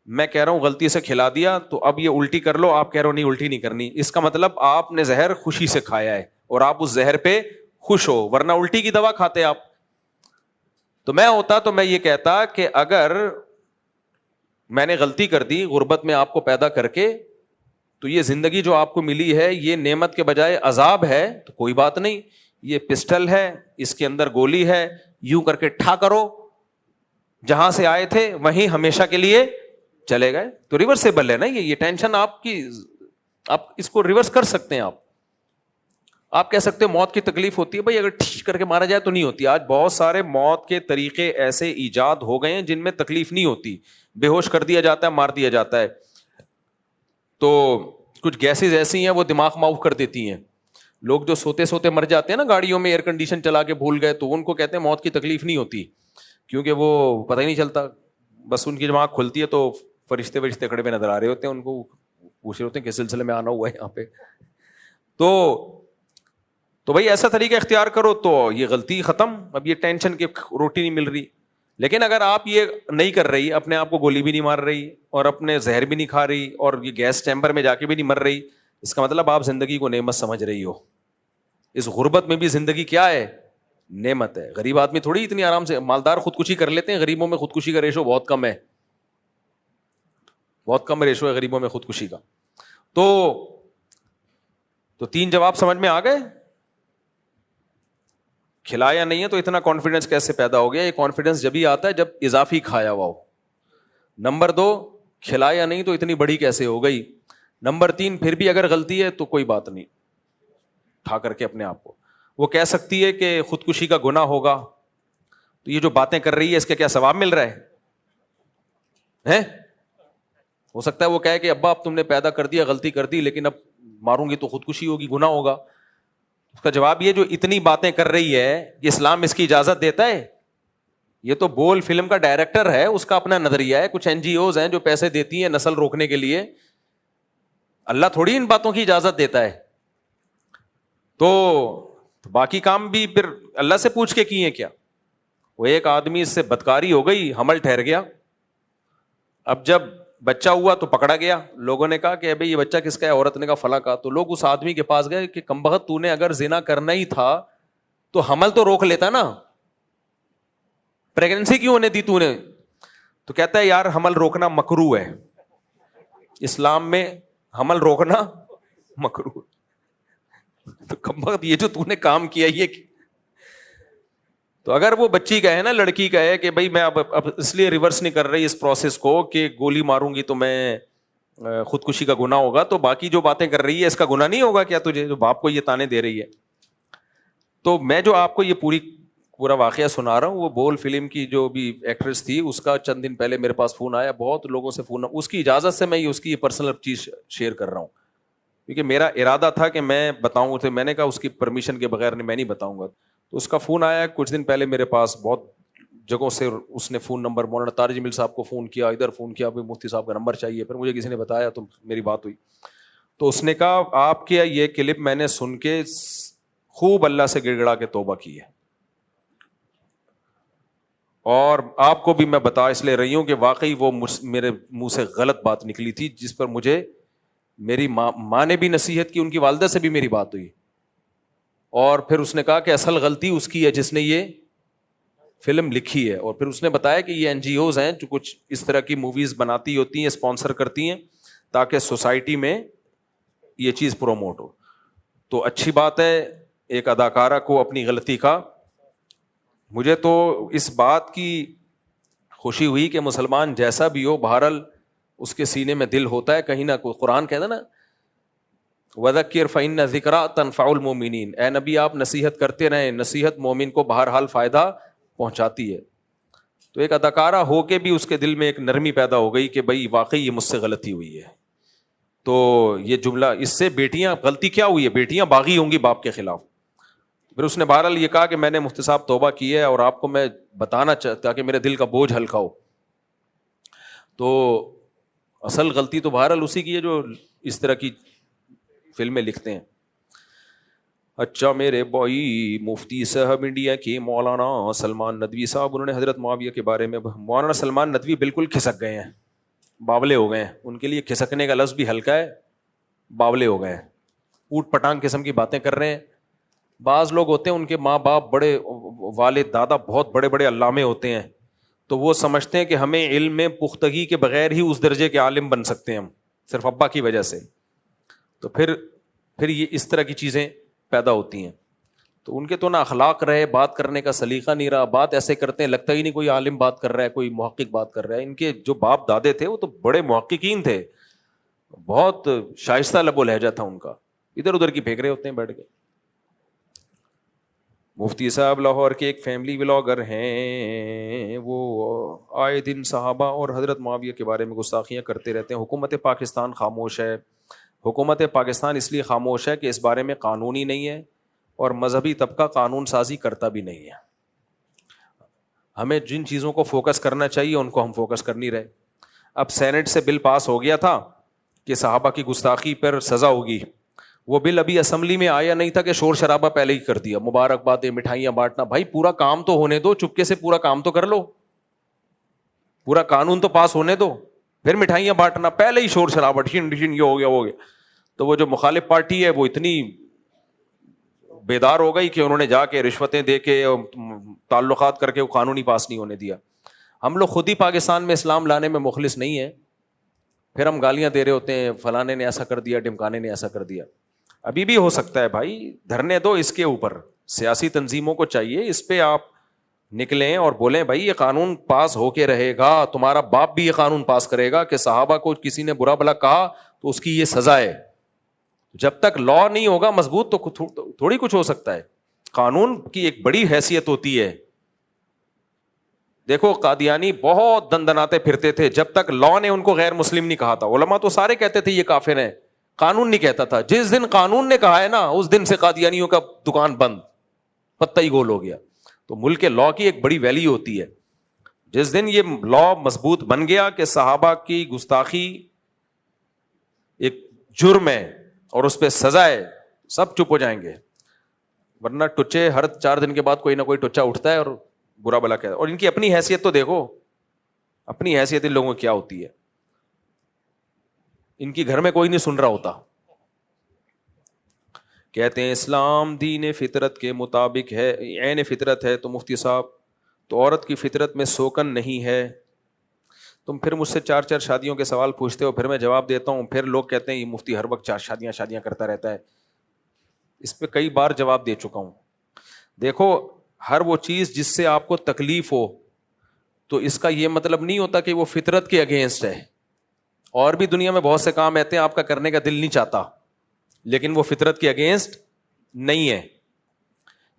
میں کہہ رہا ہوں غلطی سے کھلا دیا تو اب یہ الٹی کر لو, آپ کہہ رہے ہو نہیں الٹی نہیں کرنی. اس کا مطلب آپ نے زہر خوشی سے کھایا ہے اور آپ اس زہر پہ خوش ہو, ورنہ الٹی کی دوا کھاتے آپ. تو میں ہوتا تو میں یہ کہتا کہ اگر میں نے غلطی کر دی غربت میں آپ کو پیدا کر کے, تو یہ زندگی جو آپ کو ملی ہے یہ نعمت کے بجائے عذاب ہے, تو کوئی بات نہیں, یہ پسٹل ہے, اس کے اندر گولی ہے, یوں کر کے ٹھا کرو, جہاں سے آئے تھے وہیں ہمیشہ کے لیے چلے گئے. تو ریورسیبل ہے نا یہ ٹینشن آپ کی, آپ اس کو ریورس کر سکتے ہیں. آپ کہہ سکتے ہیں موت کی تکلیف ہوتی ہے, بھائی اگر ٹھیک کر کے مارا جائے تو نہیں ہوتی. آج بہت سارے موت کے طریقے ایسے ایجاد ہو گئے ہیں جن میں تکلیف نہیں ہوتی, بے ہوش کر دیا جاتا ہے, مار دیا جاتا ہے. تو کچھ گیسز ایسی ہیں وہ دماغ معاف کر دیتی ہیں. لوگ جو سوتے سوتے مر جاتے ہیں نا گاڑیوں میں, ایئر کنڈیشن چلا کے بھول گئے, تو ان کو کہتے ہیں موت کی تکلیف نہیں ہوتی, کیونکہ وہ پتہ ہی نہیں چلتا, بس ان کی دماغ کھلتی ہے تو فرشتے کھڑے ہوئے نظر آ رہے ہوتے ہیں, ان کو پوچھ رہے ہوتے ہیں کس سلسلے میں آنا ہوا ہے یہاں پہ. تو بھائی ایسا طریقہ اختیار کرو تو یہ غلطی ختم, اب یہ ٹینشن کی روٹی نہیں مل رہی. لیکن اگر آپ یہ نہیں کر رہی, اپنے آپ کو گولی بھی نہیں مار رہی اور اپنے زہر بھی نہیں کھا رہی اور یہ گیس چیمبر میں جا کے بھی نہیں مر رہی, اس کا مطلب آپ زندگی کو نعمت سمجھ رہی ہو. اس غربت میں بھی زندگی کیا ہے؟ نعمت ہے. غریب آدمی تھوڑی اتنی آرام سے, مالدار خودکشی کر لیتے ہیں, غریبوں میں خودکشی کا ریشو بہت کم ہے, بہت کم ریشو ہے غریبوں میں خودکشی کا. تو تو 3 جواب سمجھ میں آ گئے. کھلایا نہیں ہے تو اتنا کانفیڈنس کیسے پیدا ہو گیا؟ یہ کانفیڈنس جب ہی آتا ہے جب اضافی کھایا ہوا ہو. نمبر 2, کھلایا نہیں تو اتنی بڑی کیسے ہو گئی. نمبر 3, پھر بھی اگر غلطی ہے تو کوئی بات نہیں, اٹھا کر کے اپنے آپ کو. وہ کہہ سکتی ہے کہ خودکشی کا گناہ ہوگا, تو یہ جو باتیں کر رہی ہے اس کا کیا ثواب مل رہا ہے؟ ہو سکتا ہے وہ کہے کہ ابا اب تم نے پیدا کر دیا, غلطی کر دی, لیکن اب ماروں گی تو خودکشی ہوگی, گناہ ہوگا. اس کا جواب یہ جو اتنی باتیں کر رہی ہے کہ اسلام اس کی اجازت دیتا ہے. یہ تو بول فلم کا ڈائریکٹر ہے, اس کا اپنا نظریہ ہے. کچھ NGOs ہیں جو پیسے دیتی ہیں نسل روکنے کے لیے. اللہ تھوڑی ان باتوں کی اجازت دیتا ہے. تو باقی کام بھی پھر اللہ سے پوچھ کے کیے کیا. وہ ایک آدمی سے بدکاری ہو گئی, حمل ٹھہر گیا. اب جب بچہ ہوا تو پکڑا گیا. لوگوں نے کہا کہ بھائی یہ بچہ کس کا ہے؟ عورت نے کہا فلاں کا. تو لوگ اس آدمی کے پاس گئے کہ کمبخت تو نے اگر زنا کرنا ہی تھا تو حمل تو روک لیتا نا, پریگننسی کیوں ہونے دی تو نے؟ تو کہتا ہے یار حمل روکنا مکروہ ہے, اسلام میں حمل روکنا مکروہ. تو کمبخت یہ جو تو نے کام کیا یہ. تو اگر وہ بچی کا ہے نا, لڑکی کا ہے کہ بھائی میں اب اس لیے ریورس نہیں کر رہی اس پروسیس کو کہ گولی ماروں گی تو میں خودکشی کا گناہ ہوگا, تو باقی جو باتیں کر رہی ہے اس کا گناہ نہیں ہوگا کیا تجھے, جو باپ کو یہ تانے دے رہی ہے. تو میں جو آپ کو یہ پورا واقعہ سنا رہا ہوں, وہ بول فلم کی جو بھی ایکٹریس تھی اس کا چند دن پہلے میرے پاس فون آیا, بہت لوگوں سے فون, اس کی اجازت سے میں اس کی پرسنل چیز شیئر کر رہا ہوں, کیونکہ میرا ارادہ تھا کہ میں بتاؤں تھے. میں نے کہا اس کی پرمیشن کے بغیر میں نہیں بتاؤں گا. تو اس کا فون آیا کچھ دن پہلے میرے پاس, بہت جگہوں سے اس نے فون نمبر, مولانا طارق جمیل صاحب کو فون کیا, ادھر فون کیا, مفتی صاحب کا نمبر چاہیے. پھر مجھے کسی نے بتایا تو میری بات ہوئی. تو اس نے کہا آپ کے یہ کلپ میں نے سن کے خوب اللہ سے گڑ گڑا کے توبہ کی ہے, اور آپ کو بھی میں بتا اس لیے رہی ہوں کہ واقعی وہ میرے منہ سے غلط بات نکلی تھی, جس پر مجھے میری ماں نے بھی نصیحت کی, ان کی والدہ سے بھی میری بات ہوئی. اور پھر اس نے کہا کہ اصل غلطی اس کی ہے جس نے یہ فلم لکھی ہے. اور پھر اس نے بتایا کہ یہ NGOs ہیں جو کچھ اس طرح کی موویز بناتی ہوتی ہیں, اسپانسر کرتی ہیں تاکہ سوسائٹی میں یہ چیز پروموٹ ہو. تو اچھی بات ہے ایک اداکارہ کو اپنی غلطی کا. مجھے تو اس بات کی خوشی ہوئی کہ مسلمان جیسا بھی ہو بہرحال اس کے سینے میں دل ہوتا ہے کہیں نہ کوئی. قرآن کہتا نا وَذَكِّرْ فَإِنَّ ذِكْرَىٰ تَنْفَعُ الْمُؤْمِنِينَ, اے نبی آپ نصیحت کرتے رہیں, نصیحت مومن کو بہرحال فائدہ پہنچاتی ہے. تو ایک اداکارہ ہو کے بھی اس کے دل میں ایک نرمی پیدا ہو گئی کہ بھائی واقعی یہ مجھ سے غلطی ہوئی ہے. تو یہ جملہ اس سے بیٹیاں, غلطی کیا ہوئی ہے, بیٹیاں باغی ہوں گی باپ کے خلاف. پھر اس نے بہرحال یہ کہا کہ میں نے مفتی صاحب توبہ کی ہے اور آپ کو میں بتانا چاہتا کہ میرے دل کا بوجھ ہلکا ہو. تو اصل غلطی تو بہرحال اسی کی ہے جو اس طرح کی فلمیں لکھتے ہیں. اچھا میرے بھائی مفتی صاحب انڈیا کے مولانا سلمان ندوی صاحب, انہوں نے حضرت معاویہ کے بارے میں, مولانا سلمان ندوی بالکل کھسک گئے ہیں, باولے ہو گئے ہیں. ان کے لیے کھسکنے کا لفظ بھی ہلکا ہے, باولے ہو گئے ہیں, اوٹ پٹانگ قسم کی باتیں کر رہے ہیں. بعض لوگ ہوتے ہیں ان کے ماں باپ بڑے, والد دادا بہت بڑے بڑے علامے ہوتے ہیں, تو وہ سمجھتے ہیں کہ ہمیں علم میں پختگی کے بغیر ہی اس درجے کے عالم بن سکتے ہیں ہم, صرف ابا کی وجہ سے. تو پھر یہ اس طرح کی چیزیں پیدا ہوتی ہیں. تو ان کے تو نہ اخلاق رہے, بات کرنے کا سلیقہ نہیں رہا, بات ایسے کرتے ہیں لگتا ہی نہیں کوئی عالم بات کر رہا ہے, کوئی محقق بات کر رہا ہے. ان کے جو باپ دادے تھے وہ تو بڑے محققین تھے, بہت شائستہ لب و لہجہ تھا ان کا, ادھر ادھر کی پھینک رہے ہوتے ہیں بیٹھ کے. مفتی صاحب لاہور کے ایک فیملی ولاگر ہیں, وہ آئے دن صحابہ اور حضرت معاویہ کے بارے میں گستاخیاں کرتے رہتے ہیں. حکومت پاکستان خاموش ہے. حکومت پاکستان اس لیے خاموش ہے کہ اس بارے میں قانون ہی نہیں ہے اور مذہبی طبقہ قانون سازی کرتا بھی نہیں ہے. ہمیں جن چیزوں کو فوکس کرنا چاہیے ان کو ہم فوکس کر نہیں رہے. اب سینٹ سے بل پاس ہو گیا تھا کہ صحابہ کی گستاخی پر سزا ہوگی, وہ بل ابھی اسمبلی میں آیا نہیں تھا کہ شور شرابہ پہلے ہی کر دیا, مبارکبادیں, مٹھائیاں بانٹنا. بھائی پورا کام تو ہونے دو, چپکے سے پورا کام تو کر لو, پورا قانون تو پاس ہونے دو, پھر مٹھائیاں بانٹنا, پہلے ہی شور شرابہ ڈھین ڈھین یہ ہو گیا وہ گیا. تو وہ جو مخالف پارٹی ہے وہ اتنی بیدار ہو گئی کہ انہوں نے جا کے رشوتیں دے کے تعلقات کر کے وہ قانون ہی پاس نہیں ہونے دیا. ہم لوگ خود ہی پاکستان میں اسلام لانے میں مخلص نہیں ہیں, پھر ہم گالیاں دے رہے ہوتے ہیں فلانے نے ایسا کر دیا, ڈمکانے نے ایسا کر دیا. ابھی بھی ہو سکتا ہے بھائی, دھرنے دو اس کے اوپر, سیاسی تنظیموں کو چاہیے اس پہ آپ نکلیں اور بولیں بھائی یہ قانون پاس ہو کے رہے گا, تمہارا باپ بھی یہ قانون پاس کرے گا کہ صحابہ کو کسی نے برا بھلا کہا تو اس کی یہ سزا ہے. جب تک لا نہیں ہوگا مضبوط تو تھوڑی کچھ ہو سکتا ہے. قانون کی ایک بڑی حیثیت ہوتی ہے. دیکھو قادیانی بہت دندناتے پھرتے تھے جب تک لا نے ان کو غیر مسلم نہیں کہا تھا. علماء تو سارے کہتے تھے یہ کافر ہیں, قانون نہیں کہتا تھا. جس دن قانون نے کہا ہے نا اس دن سے قادیانیوں کا دکان بند, پتہ ہی گول ہو گیا. تو ملک لا کی ایک بڑی ویلیو ہوتی ہے. جس دن یہ لا مضبوط بن گیا کہ صحابہ کی گستاخی ایک جرم ہے اور اس پہ سزا ہے, سب چپ ہو جائیں گے. ورنہ ٹچے ہر 4 دن کے بعد کوئی نہ کوئی ٹچا اٹھتا ہے اور برا بلا کہتا ہے. اور ان کی اپنی حیثیت تو دیکھو, اپنی حیثیت ان لوگوں کی کیا ہوتی ہے. ان کی گھر میں کوئی نہیں سن رہا ہوتا. کہتے ہیں اسلام دین فطرت کے مطابق ہے, عین فطرت ہے. تو مفتی صاحب تو عورت کی فطرت میں سوکن نہیں ہے. تم پھر مجھ سے 4 شادیوں کے سوال پوچھتے ہو, پھر میں جواب دیتا ہوں, پھر لوگ کہتے ہیں یہ مفتی ہر وقت 4 شادیاں کرتا رہتا ہے. اس پہ کئی بار جواب دے چکا ہوں. دیکھو ہر وہ چیز جس سے آپ کو تکلیف ہو تو اس کا یہ مطلب نہیں ہوتا کہ وہ فطرت کے اگینسٹ ہے. اور بھی دنیا میں بہت سے کام ایسے ہیں آپ کا کرنے کا دل نہیں چاہتا, لیکن وہ فطرت کے اگینسٹ نہیں ہے.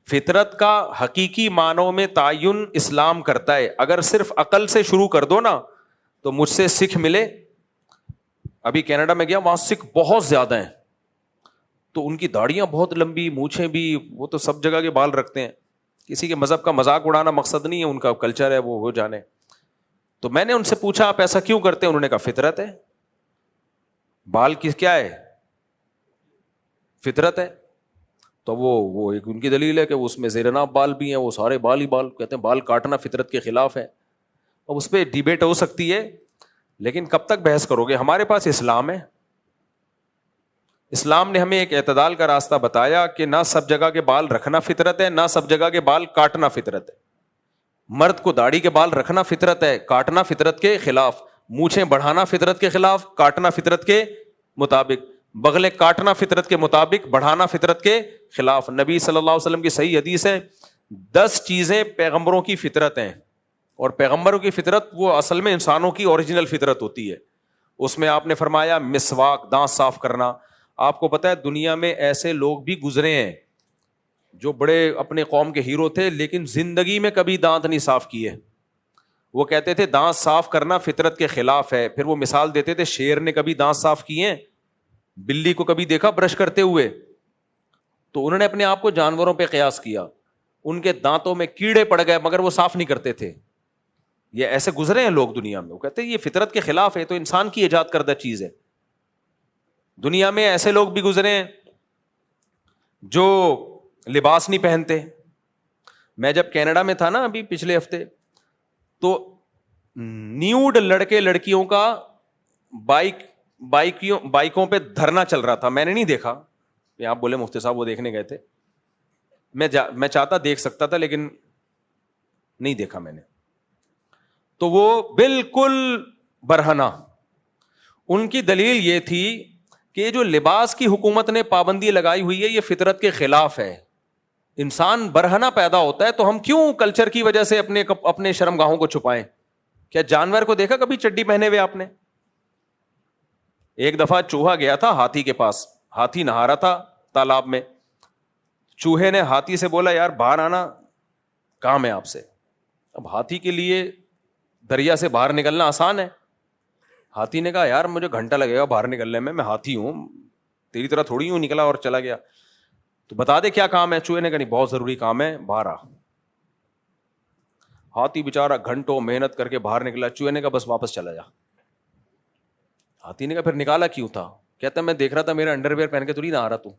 فطرت کا حقیقی معنوں میں تعین اسلام کرتا ہے. اگر صرف عقل سے شروع کر دو نا تو مجھ سے سکھ ملے, ابھی کینیڈا میں گیا, وہاں سکھ بہت زیادہ ہیں, تو ان کی داڑیاں بہت لمبی, مونچھیں بھی, وہ تو سب جگہ کے بال رکھتے ہیں. کسی کے مذہب کا مذاق اڑانا مقصد نہیں ہے, ان کا کلچر ہے, وہ ہو جانے. تو میں نے ان سے پوچھا آپ ایسا کیوں کرتے ہیں؟ انہوں نے کہا فطرت ہے. بال کی کیا ہے؟ فطرت ہے. تو وہ ایک ان کی دلیل ہے کہ اس میں زیر ناف بال بھی ہیں, وہ سارے بال ہی بال, کہتے ہیں بال کاٹنا فطرت کے خلاف ہے. اب اس پہ ڈیبیٹ ہو سکتی ہے, لیکن کب تک بحث کرو گے؟ ہمارے پاس اسلام ہے. اسلام نے ہمیں ایک اعتدال کا راستہ بتایا کہ نہ سب جگہ کے بال رکھنا فطرت ہے, نہ سب جگہ کے بال کاٹنا فطرت ہے. مرد کو داڑھی کے بال رکھنا فطرت ہے, کاٹنا فطرت کے خلاف. مونچھیں بڑھانا فطرت کے خلاف, کاٹنا فطرت کے مطابق. بغلیں کاٹنا فطرت کے مطابق, بڑھانا فطرت کے خلاف. نبی صلی اللہ علیہ وسلم کی صحیح حدیث ہے 10 چیزیں پیغمبروں کی فطرت ہیں, اور پیغمبروں کی فطرت وہ اصل میں انسانوں کی اوریجنل فطرت ہوتی ہے. اس میں آپ نے فرمایا مسواک, دانت صاف کرنا. آپ کو پتا ہے دنیا میں ایسے لوگ بھی گزرے ہیں جو بڑے اپنے قوم کے ہیرو تھے, لیکن زندگی میں کبھی دانت نہیں صاف کیے. وہ کہتے تھے دانت صاف کرنا فطرت کے خلاف ہے. پھر وہ مثال دیتے تھے شیر نے کبھی دانت صاف کیے, بلی کو کبھی دیکھا برش کرتے ہوئے؟ تو انہوں نے اپنے آپ کو جانوروں پہ قیاس کیا. ان کے دانتوں میں کیڑے پڑ گئے مگر وہ صاف نہیں کرتے تھے. یہ ایسے گزرے ہیں لوگ دنیا میں. وہ کہتے ہیں یہ فطرت کے خلاف ہے, تو انسان کی ایجاد کردہ چیز ہے. دنیا میں ایسے لوگ بھی گزرے ہیں جو لباس نہیں پہنتے. میں جب کینیڈا میں تھا نا ابھی پچھلے ہفتے, تو نیوڈ لڑکے لڑکیوں کا بائکوں پہ دھرنا چل رہا تھا. میں نے نہیں دیکھا, آپ بولے مفتی صاحب وہ دیکھنے گئے تھے, میں چاہتا دیکھ سکتا تھا لیکن نہیں دیکھا میں نے. تو وہ بالکل برہنہ. ان کی دلیل یہ تھی کہ جو لباس کی حکومت نے پابندی لگائی ہوئی ہے یہ فطرت کے خلاف ہے. انسان برہنہ پیدا ہوتا ہے تو ہم کیوں کلچر کی وجہ سے اپنے شرمگاہوں کو چھپائیں؟ کیا جانور کو دیکھا کبھی چڈی پہنے ہوئے آپ نے؟ ایک دفعہ چوہا گیا تھا ہاتھی کے پاس, ہاتھی نہا رہا تھا تالاب میں. چوہے نے ہاتھی سے بولا یار باہر آنا, کام ہے آپ سے. اب ہاتھی کے لیے دریا سے باہر نکلنا آسان ہے. ہاتھی نے کہا یار مجھے گھنٹہ لگے گا باہر نکلنے میں ہاتھی ہوں, تیری طرح تھوڑی ہوں. نکلا اور چلا گیا. تو بتا دے کیا کام ہے؟ چوہے نے کہا نہیں بہت ضروری کام ہے, باہر آ. ہاتھی بےچارا گھنٹوں محنت کر کے باہر نکلا. چوہے نے کہا بس واپس چلا جا. ہاتھی نے کہا پھر نکالا کیوں تھا؟ کہتا میں دیکھ رہا تھا میرا انڈر ویئر پہن کے تو نہیں نہ آ رہا تو.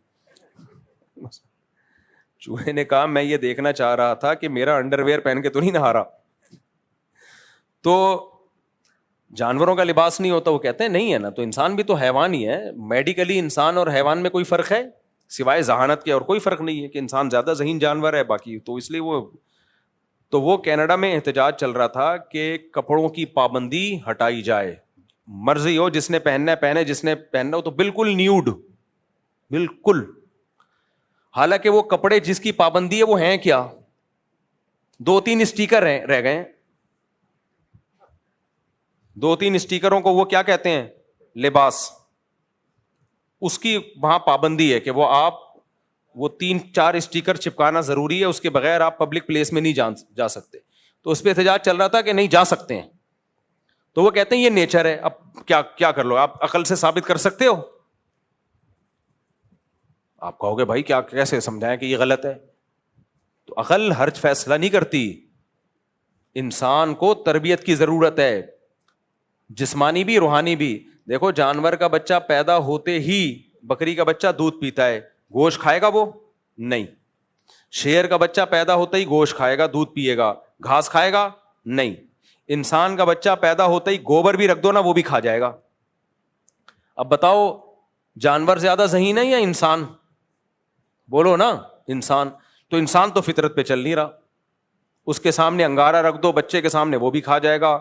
چوہے نے کہا میں یہ دیکھنا چاہ رہا تھا کہ میرا انڈر ویئر پہن کے تو نہیں نہا رہا. تو جانوروں کا لباس نہیں ہوتا؟ وہ کہتے ہیں نہیں ہے نا. تو انسان بھی تو حیوان ہی ہے. میڈیکلی انسان اور حیوان میں کوئی فرق ہے سوائے ذہانت کے؟ اور کوئی فرق نہیں ہے کہ انسان زیادہ ذہین جانور ہے باقی. تو اس لیے وہ کینیڈا میں احتجاج چل رہا تھا کہ کپڑوں کی پابندی ہٹائی جائے. مرضی ہو جس نے پہننا ہے پہنے, جس نے پہننا ہو تو بالکل نیوڈ. بالکل. حالانکہ وہ کپڑے جس کی پابندی ہے وہ ہیں کیا؟ 2-3 اسٹیکر رہ گئے ہیں. 2-3 اسٹیکروں کو وہ کیا کہتے ہیں؟ لباس. اس کی وہاں پابندی ہے کہ وہ 3-4 اسٹیکر چپکانا ضروری ہے, اس کے بغیر آپ پبلک پلیس میں نہیں جا سکتے. تو اس پہ احتجاج چل رہا تھا کہ نہیں جا سکتے ہیں. تو وہ کہتے ہیں یہ نیچر ہے, اب کیا کر لو, آپ عقل سے ثابت کر سکتے ہو؟ آپ کہو گے بھائی کیسے سمجھائیں کہ یہ غلط ہے. تو عقل ہر فیصلہ نہیں کرتی, انسان کو تربیت کی ضرورت ہے, جسمانی بھی روحانی بھی. دیکھو جانور کا بچہ پیدا ہوتے ہی, بکری کا بچہ دودھ پیتا ہے, گوشت کھائے گا وہ نہیں. شیر کا بچہ پیدا ہوتا ہی گوشت کھائے گا, دودھ پیے گا, گھاس کھائے گا نہیں. انسان کا بچہ پیدا ہوتا ہی گوبر بھی رکھ دو نا وہ بھی کھا جائے گا. اب بتاؤ جانور زیادہ ذہین ہے یا انسان؟ بولو نا انسان. تو انسان تو فطرت پہ چل نہیں رہا. اس کے سامنے انگارہ رکھ دو بچے کے سامنے وہ بھی کھا جائے گا.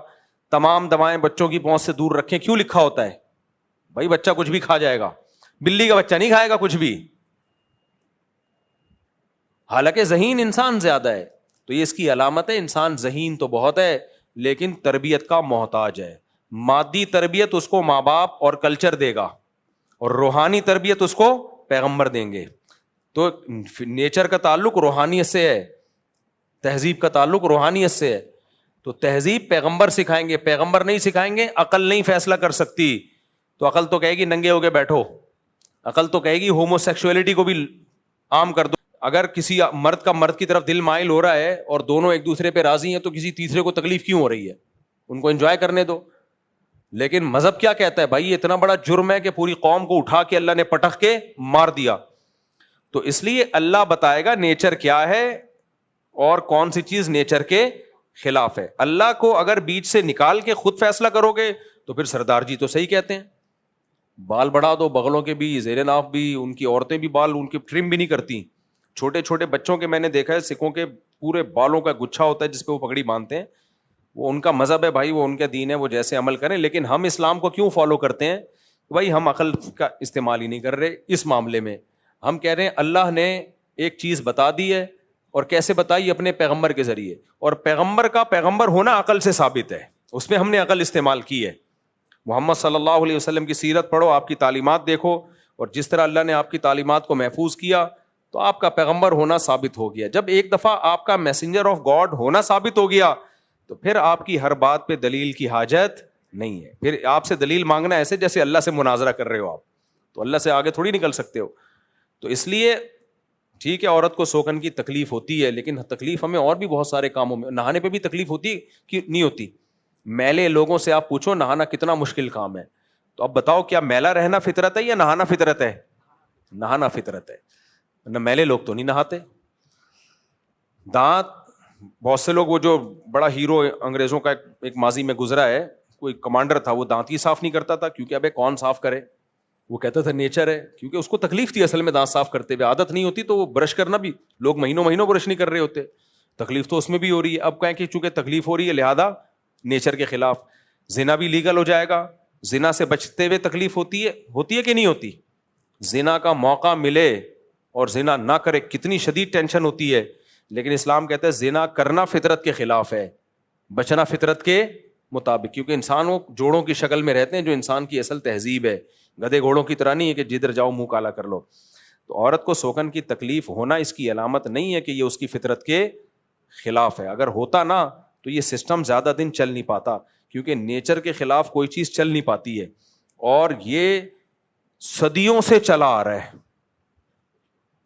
تمام دوائیں بچوں کی پہنچ سے دور رکھیں, کیوں لکھا ہوتا ہے؟ بھائی بچہ کچھ بھی کھا جائے گا, بلی کا بچہ نہیں کھائے گا کچھ بھی, حالانکہ ذہین انسان زیادہ ہے. تو یہ اس کی علامت ہے, انسان ذہین تو بہت ہے لیکن تربیت کا محتاج ہے. مادی تربیت اس کو ماں باپ اور کلچر دے گا, اور روحانی تربیت اس کو پیغمبر دیں گے. تو نیچر کا تعلق روحانیت سے ہے, تہذیب کا تعلق روحانیت سے ہے. تو تہذیب پیغمبر سکھائیں گے, پیغمبر نہیں سکھائیں گے. عقل نہیں فیصلہ کر سکتی, تو عقل تو کہے گی ننگے ہو کے بیٹھو, عقل تو کہے گی ہومو سیکسولیٹی کو بھی عام کر دو. اگر کسی مرد کی طرف دل مائل ہو رہا ہے اور دونوں ایک دوسرے پہ راضی ہیں تو کسی تیسرے کو تکلیف کیوں ہو رہی ہے؟ ان کو انجوائے کرنے دو. لیکن مذہب کیا کہتا ہے؟ بھائی یہ اتنا بڑا جرم ہے کہ پوری قوم کو اٹھا کے اللہ نے پٹخ کے مار دیا. تو اس لیے اللہ بتائے گا نیچر کیا ہے اور کون سی چیز نیچر کے خلاف ہے. اللہ کو اگر بیچ سے نکال کے خود فیصلہ کرو گے تو پھر سردار جی تو صحیح کہتے ہیں, بال بڑھا دو, بغلوں کے بھی, زیر ناف بھی, ان کی عورتیں بھی بال ان کے ٹرم بھی نہیں کرتی. چھوٹے چھوٹے بچوں کے میں نے دیکھا ہے, سکھوں کے پورے بالوں کا گچھا ہوتا ہے جس پہ وہ پگڑی باندھتے ہیں. وہ ان کا مذہب ہے بھائی, وہ ان کا دین ہے, وہ جیسے عمل کریں. لیکن ہم اسلام کو کیوں فالو کرتے ہیں؟ بھائی ہم عقل کا استعمال ہی نہیں کر رہے اس معاملے میں. ہم کہہ رہے ہیں اللہ نے ایک چیز بتا دی ہے, اور کیسے بتائی؟ اپنے پیغمبر کے ذریعے. اور پیغمبر کا پیغمبر ہونا عقل سے ثابت ہے, اس میں ہم نے عقل استعمال کی ہے. محمد صلی اللہ علیہ وسلم کی سیرت پڑھو, آپ کی تعلیمات دیکھو, اور جس طرح اللہ نے آپ کی تعلیمات کو محفوظ کیا تو آپ کا پیغمبر ہونا ثابت ہو گیا. جب ایک دفعہ آپ کا میسنجر آف گاڈ ہونا ثابت ہو گیا تو پھر آپ کی ہر بات پہ دلیل کی حاجت نہیں ہے. پھر آپ سے دلیل مانگنا ایسے جیسے اللہ سے مناظرہ کر رہے ہو آپ, تو اللہ سے آگے تھوڑی نکل سکتے ہو. تو اس لیے ٹھیک ہے عورت کو سوکن کی تکلیف ہوتی ہے, لیکن تکلیف ہمیں اور بھی بہت سارے کاموں میں, نہانے پہ بھی تکلیف ہوتی کہ نہیں ہوتی؟ میلے لوگوں سے آپ پوچھو نہانا کتنا مشکل کام ہے, تو اب بتاؤ کیا میلا رہنا فطرت ہے یا نہانا فطرت ہے؟ نہانا فطرت ہے, نہ میلے لوگ تو نہیں نہاتے. دانت, بہت سے لوگ, وہ جو بڑا ہیرو انگریزوں کا ایک ماضی میں گزرا ہے, کوئی کمانڈر تھا, وہ دانت ہی صاف نہیں کرتا تھا, کیونکہ ابے کون صاف کرے, وہ کہتا تھا نیچر ہے, کیونکہ اس کو تکلیف تھی اصل میں دانت صاف کرتے ہوئے, عادت نہیں ہوتی. تو وہ برش کرنا بھی, لوگ مہینوں مہینوں برش نہیں کر رہے ہوتے, تکلیف تو اس میں بھی ہو رہی ہے. اب کہیں کہ چونکہ تکلیف ہو رہی ہے لہذا نیچر کے خلاف. زنا بھی لیگل ہو جائے گا, زنا سے بچتے ہوئے تکلیف ہوتی ہے کہ نہیں ہوتی؟ زنا کا موقع ملے اور زنا نہ کرے کتنی شدید ٹینشن ہوتی ہے, لیکن اسلام کہتا ہے زنا کرنا فطرت کے خلاف ہے, بچنا فطرت کے مطابق, کیونکہ انسان وہ جوڑوں کی شکل میں رہتے ہیں جو انسان کی اصل تہذیب ہے. گدھے گھوڑوں کی طرح نہیں ہے کہ جدھر جاؤ منہ کالا کر لو. تو عورت کو سوکن کی تکلیف ہونا اس کی علامت نہیں ہے کہ یہ اس کی فطرت کے خلاف ہے. اگر ہوتا نا تو یہ سسٹم زیادہ دن چل نہیں پاتا, کیونکہ نیچر کے خلاف کوئی چیز چل نہیں پاتی ہے, اور یہ صدیوں سے چلا آ رہا ہے.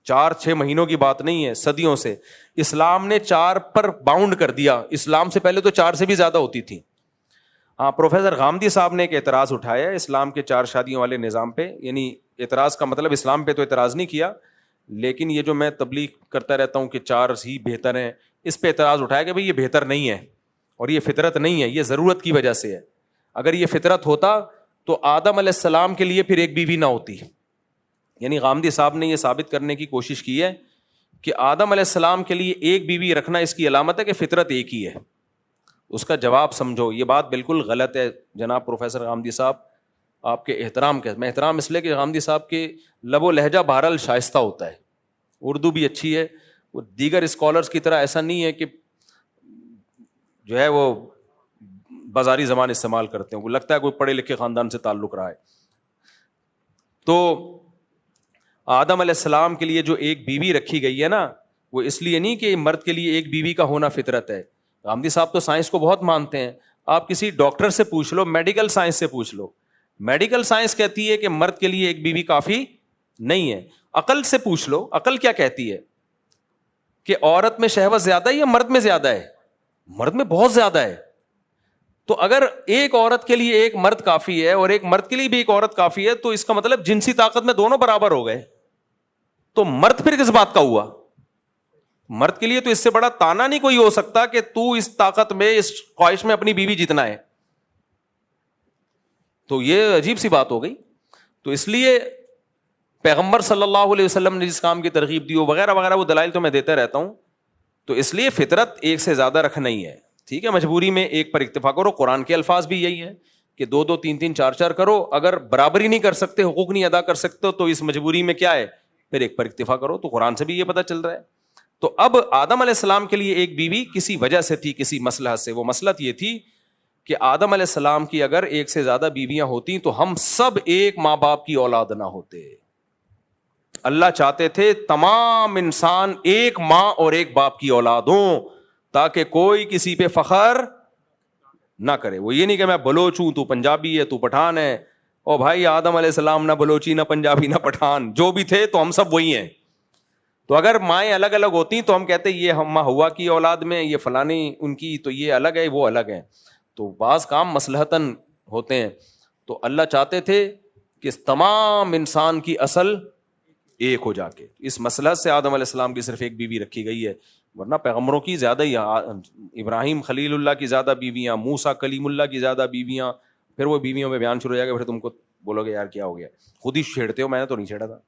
4-6 مہینوں کی بات نہیں ہے, صدیوں سے. اسلام نے 4 پر باؤنڈ کر دیا, اسلام سے پہلے تو 4 سے بھی زیادہ ہوتی تھی. ہاں, پروفیسر غامدی صاحب نے ایک اعتراض اٹھایا اسلام کے 4 شادیوں والے نظام پہ, یعنی اعتراض کا مطلب اسلام پہ تو اعتراض نہیں کیا, لیکن یہ جو میں تبلیغ کرتا رہتا ہوں کہ 4 ہی بہتر ہیں, اس پہ اعتراض اٹھایا کہ بھئی یہ بہتر نہیں ہے اور یہ فطرت نہیں ہے, یہ ضرورت کی وجہ سے ہے. اگر یہ فطرت ہوتا تو آدم علیہ السلام کے لیے پھر ایک بیوی نہ ہوتی. یعنی غامدی صاحب نے یہ ثابت کرنے کی کوشش کی ہے کہ آدم علیہ السلام کے لیے ایک بیوی رکھنا اس کی علامت ہے کہ فطرت ایک ہی ہے. اس کا جواب سمجھو, یہ بات بالکل غلط ہے جناب پروفیسر غامدی صاحب, آپ کے احترام کے, میں احترام اس لیے کہ غامدی صاحب کے لب و لہجہ بہرحال شائستہ ہوتا ہے, اردو بھی اچھی ہے, وہ دیگر اسکالرس کی طرح ایسا نہیں ہے کہ جو ہے وہ بازاری زبان استعمال کرتے ہیں, وہ لگتا ہے کوئی پڑھے لکھے خاندان سے تعلق رہا ہے. تو آدم علیہ السلام کے لیے جو ایک بیوی رکھی گئی ہے نا, وہ اس لیے نہیں کہ مرد کے لیے ایک بیوی کا ہونا فطرت ہے. غامدی صاحب تو سائنس کو بہت مانتے ہیں, آپ کسی ڈاکٹر سے پوچھ لو, میڈیکل سائنس سے پوچھ لو, میڈیکل سائنس کہتی ہے کہ مرد کے لیے ایک بیوی کافی نہیں ہے. عقل سے پوچھ لو, عقل کیا کہتی ہے کہ عورت میں شہوت زیادہ ہے یا مرد میں زیادہ ہے؟ مرد میں بہت زیادہ ہے. تو اگر ایک عورت کے لیے ایک مرد کافی ہے اور ایک مرد کے لیے بھی ایک عورت کافی ہے, تو اس کا مطلب جنسی طاقت میں دونوں برابر ہو گئے. تو مرد پھر کس بات کا ہوا؟ مرد کے لیے تو اس سے بڑا تانا نہیں کوئی ہو سکتا کہ تو اس طاقت میں, اس خواہش میں اپنی بیوی جتنا ہے. تو یہ عجیب سی بات ہو گئی. تو اس لیے پیغمبر صلی اللہ علیہ وسلم نے جس کام کی ترغیب دی ہو وغیرہ وغیرہ, وہ دلائل تو میں دیتا رہتا ہوں. تو اس لیے فطرت ایک سے زیادہ رکھنا ہی ہے, ٹھیک ہے, مجبوری میں ایک پر اکتفا کرو. قرآن کے الفاظ بھی یہی ہے کہ 2 2 3 3 4 4 کرو. اگر برابری نہیں کر سکتے, حقوق نہیں ادا کر سکتے, تو اس مجبوری میں کیا ہے, پھر ایک پر اکتفا کرو. تو قرآن سے بھی یہ پتہ چل رہا ہے. تو اب آدم علیہ السلام کے لیے ایک بیوی کسی وجہ سے تھی, کسی مصلحت سے. وہ مصلحت یہ تھی کہ آدم علیہ السلام کی اگر ایک سے زیادہ بیویاں ہوتی تو ہم سب ایک ماں باپ کی اولاد نہ ہوتے. اللہ چاہتے تھے تمام انسان ایک ماں اور ایک باپ کی اولاد ہوں, تاکہ کوئی کسی پہ فخر نہ کرے. وہ یہ نہیں کہ میں بلوچ ہوں, تو پنجابی ہے, تو پٹھان ہے. او بھائی, آدم علیہ السلام نہ بلوچی, نہ پنجابی, نہ پٹھان, جو بھی تھے تو ہم سب وہی ہیں. تو اگر مائیں الگ الگ ہوتی تو ہم کہتے یہ ہم ہوا کی اولاد میں, یہ فلانی ان کی, تو یہ الگ ہے, وہ الگ ہے. تو بعض کام مصلحتاً ہوتے ہیں. تو اللہ چاہتے تھے کہ تمام انسان کی اصل ایک ہو جا کے. اس مصلحت سے آدم علیہ السلام کی صرف ایک بیوی رکھی گئی ہے, ورنہ پیغمبروں کی زیادہ ہی, ابراہیم خلیل اللہ کی زیادہ بیویاں, موسیٰ کلیم اللہ کی زیادہ بیویاں. پھر وہ بیویوں پہ بیان شروع ہو جائے گا, پھر تم کو بولو گے یار کیا ہو گیا, خود ہی چھیڑتے ہو, میں نے تو نہیں چھیڑا تھا.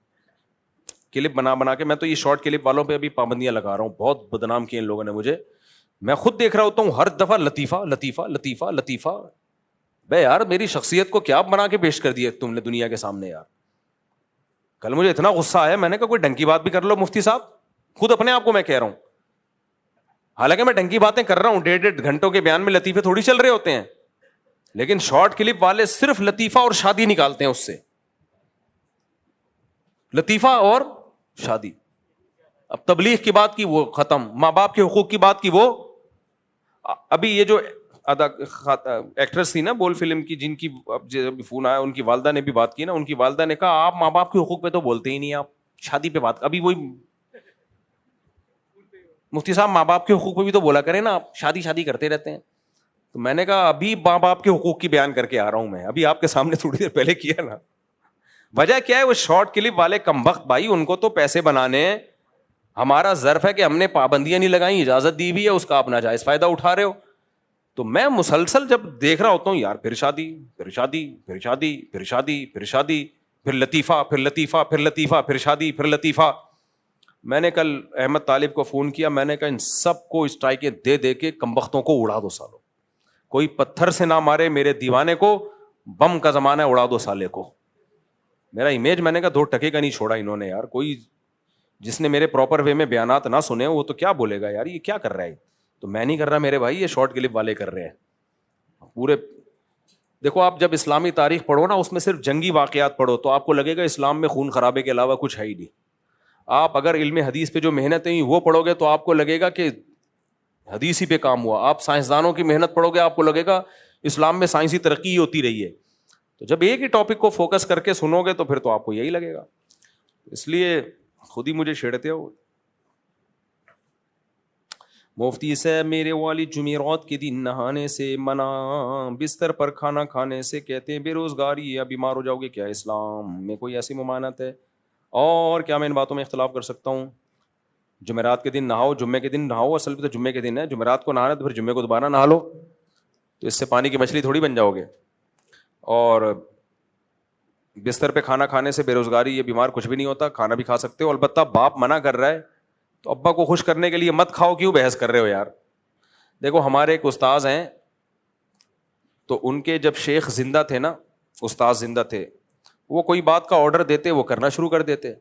کلپ بنا بنا کے, میں تو یہ شارٹ کلپ والوں پہ ابھی پابندیاں لگا رہا ہوں, بہت بدنام کیے ان لوگوں نے مجھے. میں خود دیکھ رہا ہوتا ہوں ہر دفعہ لطیفہ لطیفہ لطیفہ لطیفہ. بے یار, میری شخصیت کو کیا بنا کے پیش کر دیا تم نے دنیا کے سامنے یار. کل مجھے اتنا غصہ آیا, میں نے کہا کوئی ڈھنگ کی بات بھی کر لو مفتی صاحب. خود اپنے آپ کو میں کہہ رہا ہوں, حالانکہ میں ڈھنگ کی باتیں کر رہا ہوں, 1.5 گھنٹوں کے بیان میں لطیفے تھوڑی چل رہے ہوتے ہیں, لیکن شارٹ کلپ والے صرف لطیفہ اور شادی نکالتے ہیں اس سے, لطیفہ اور شادی. اب تبلیغ کی بات کی وہ ختم, ماں باپ کے حقوق کی بات کی وہ. ابھی یہ جو ایکٹریس تھی نا بول فلم کی, جن کی فون آیا, ان کی والدہ نے بھی بات کی نا, ان کی والدہ نے کہا آپ ماں باپ کے حقوق پہ تو بولتے ہی نہیں, آپ شادی پہ بات. ابھی وہی مفتی صاحب ماں باپ کے حقوق پہ بھی تو بولا کریں نا, آپ شادی شادی کرتے رہتے ہیں. تو میں نے کہا ابھی ماں باپ کے حقوق کی بیان کر کے آ رہا ہوں میں, ابھی آپ کے سامنے تھوڑی دیر پہلے کیا نا. وجہ کیا ہے, وہ شارٹ کلپ والے کمبخت بھائی, ان کو تو پیسے بنانے ہیں. ہمارا ظرف ہے کہ ہم نے پابندیاں نہیں لگائیں, اجازت دی ہوئی ہے, اس کا آپ ناجائز فائدہ اٹھا رہے ہو. تو میں مسلسل جب دیکھ رہا ہوتا ہوں یار, پھر شادی پھر شادی پھر شادی پھر شادی پھر شادی, پھر لطیفہ پھر لطیفہ پھر لطیفہ پھر شادی پھر لطیفہ. میں نے کل احمد طالب کو فون کیا, میں نے کہا ان سب کو اسٹرائکیں دے دے کے کمبختوں کو اڑا دو سالوں. کوئی پتھر سے نہ مارے میرے دیوانے کو, بم کا زمانہ ہے, اڑا دو سالے کو. میرا امیج میں نے کہا 2 ٹکے کا نہیں چھوڑا انہوں نے یار. کوئی جس نے میرے پراپر وے میں بیانات نہ سنے وہ تو کیا بولے گا یار یہ کیا کر رہا ہے. تو میں نہیں کر رہا میرے بھائی, یہ شارٹ کلپ والے کر رہے ہیں پورے. دیکھو آپ جب اسلامی تاریخ پڑھو نا, اس میں صرف جنگی واقعات پڑھو تو آپ کو لگے گا اسلام میں خون خرابے کے علاوہ کچھ ہے ہی نہیں. آپ اگر علم حدیث پہ جو محنتیں ہوئی وہ پڑھو گے تو آپ کو لگے گا کہ حدیث ہی پہ کام ہوا. آپ سائنسدانوں کی محنت پڑھو گے, آپ کو لگے گا اسلام میں سائنسی ترقی ہوتی رہی ہے. تو جب ایک ہی ٹاپک کو فوکس کر کے سنو گے تو پھر تو آپ کو یہی لگے گا. اس لیے خود ہی مجھے چھیڑتے ہو. مفتی صاحب میرے والد جمعرات کے دن نہانے سے منع, بستر پر کھانا کھانے سے کہتے ہیں بے روزگاری یا بیمار ہو جاؤ گے, کیا اسلام میں کوئی ایسی ممانعت ہے؟ اور کیا میں ان باتوں میں اختلاف کر سکتا ہوں؟ جمعرات کے دن نہاؤ, جمعے کے دن نہاؤ, اصل میں تو جمعے کے دن ہے, جمعرات کو نہانا تو پھر جمعے کو دوبارہ نہا لو, تو اس سے پانی کی مچھلی تھوڑی بن جاؤ گے. اور بستر پہ کھانا کھانے سے بے روزگاری یا بیمار کچھ بھی نہیں ہوتا, کھانا بھی کھا سکتے ہو. البتہ باپ منع کر رہا ہے تو ابا کو خوش کرنے کے لیے مت کھاؤ, کیوں بحث کر رہے ہو یار. دیکھو ہمارے ایک استاذ ہیں, تو ان کے جب شیخ زندہ تھے نا استاد زندہ تھے, وہ کوئی بات کا آرڈر دیتے, وہ کرنا شروع کر دیتے.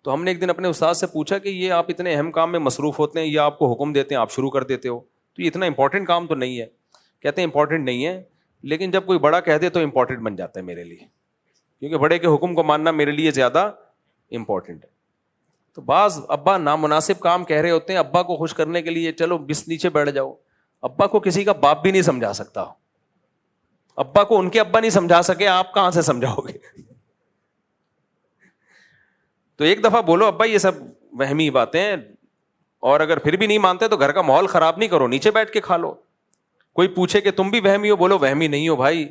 تو ہم نے ایک دن اپنے استاد سے پوچھا کہ یہ آپ اتنے اہم کام میں مصروف ہوتے ہیں, یا آپ کو حکم دیتے ہیں آپ شروع کر دیتے ہو, تو یہ اتنا امپورٹنٹ کام تو نہیں ہے. کہتے ہیں امپورٹنٹ نہیں ہے, لیکن جب کوئی بڑا کہہ دے تو امپورٹنٹ بن جاتا ہے میرے لیے, کیونکہ بڑے کے حکم کو ماننا میرے لیے زیادہ امپورٹنٹ ہے. تو بعض ابا نامناسب کام کہہ رہے ہوتے ہیں, ابا کو خوش کرنے کے لیے چلو بس نیچے بیٹھ جاؤ. ابا کو کسی کا باپ بھی نہیں سمجھا سکتا, ابا کو ان کے ابا نہیں سمجھا سکے, آپ کہاں سے سمجھاؤ گے؟ تو ایک دفعہ بولو ابا یہ سب وہمی باتیں ہیں, اور اگر پھر بھی نہیں مانتے تو گھر کا ماحول خراب نہیں کرو, نیچے بیٹھ کے کھا لو. کوئی پوچھے کہ تم بھی وہمی ہو, بولو وہمی نہیں ہو بھائی,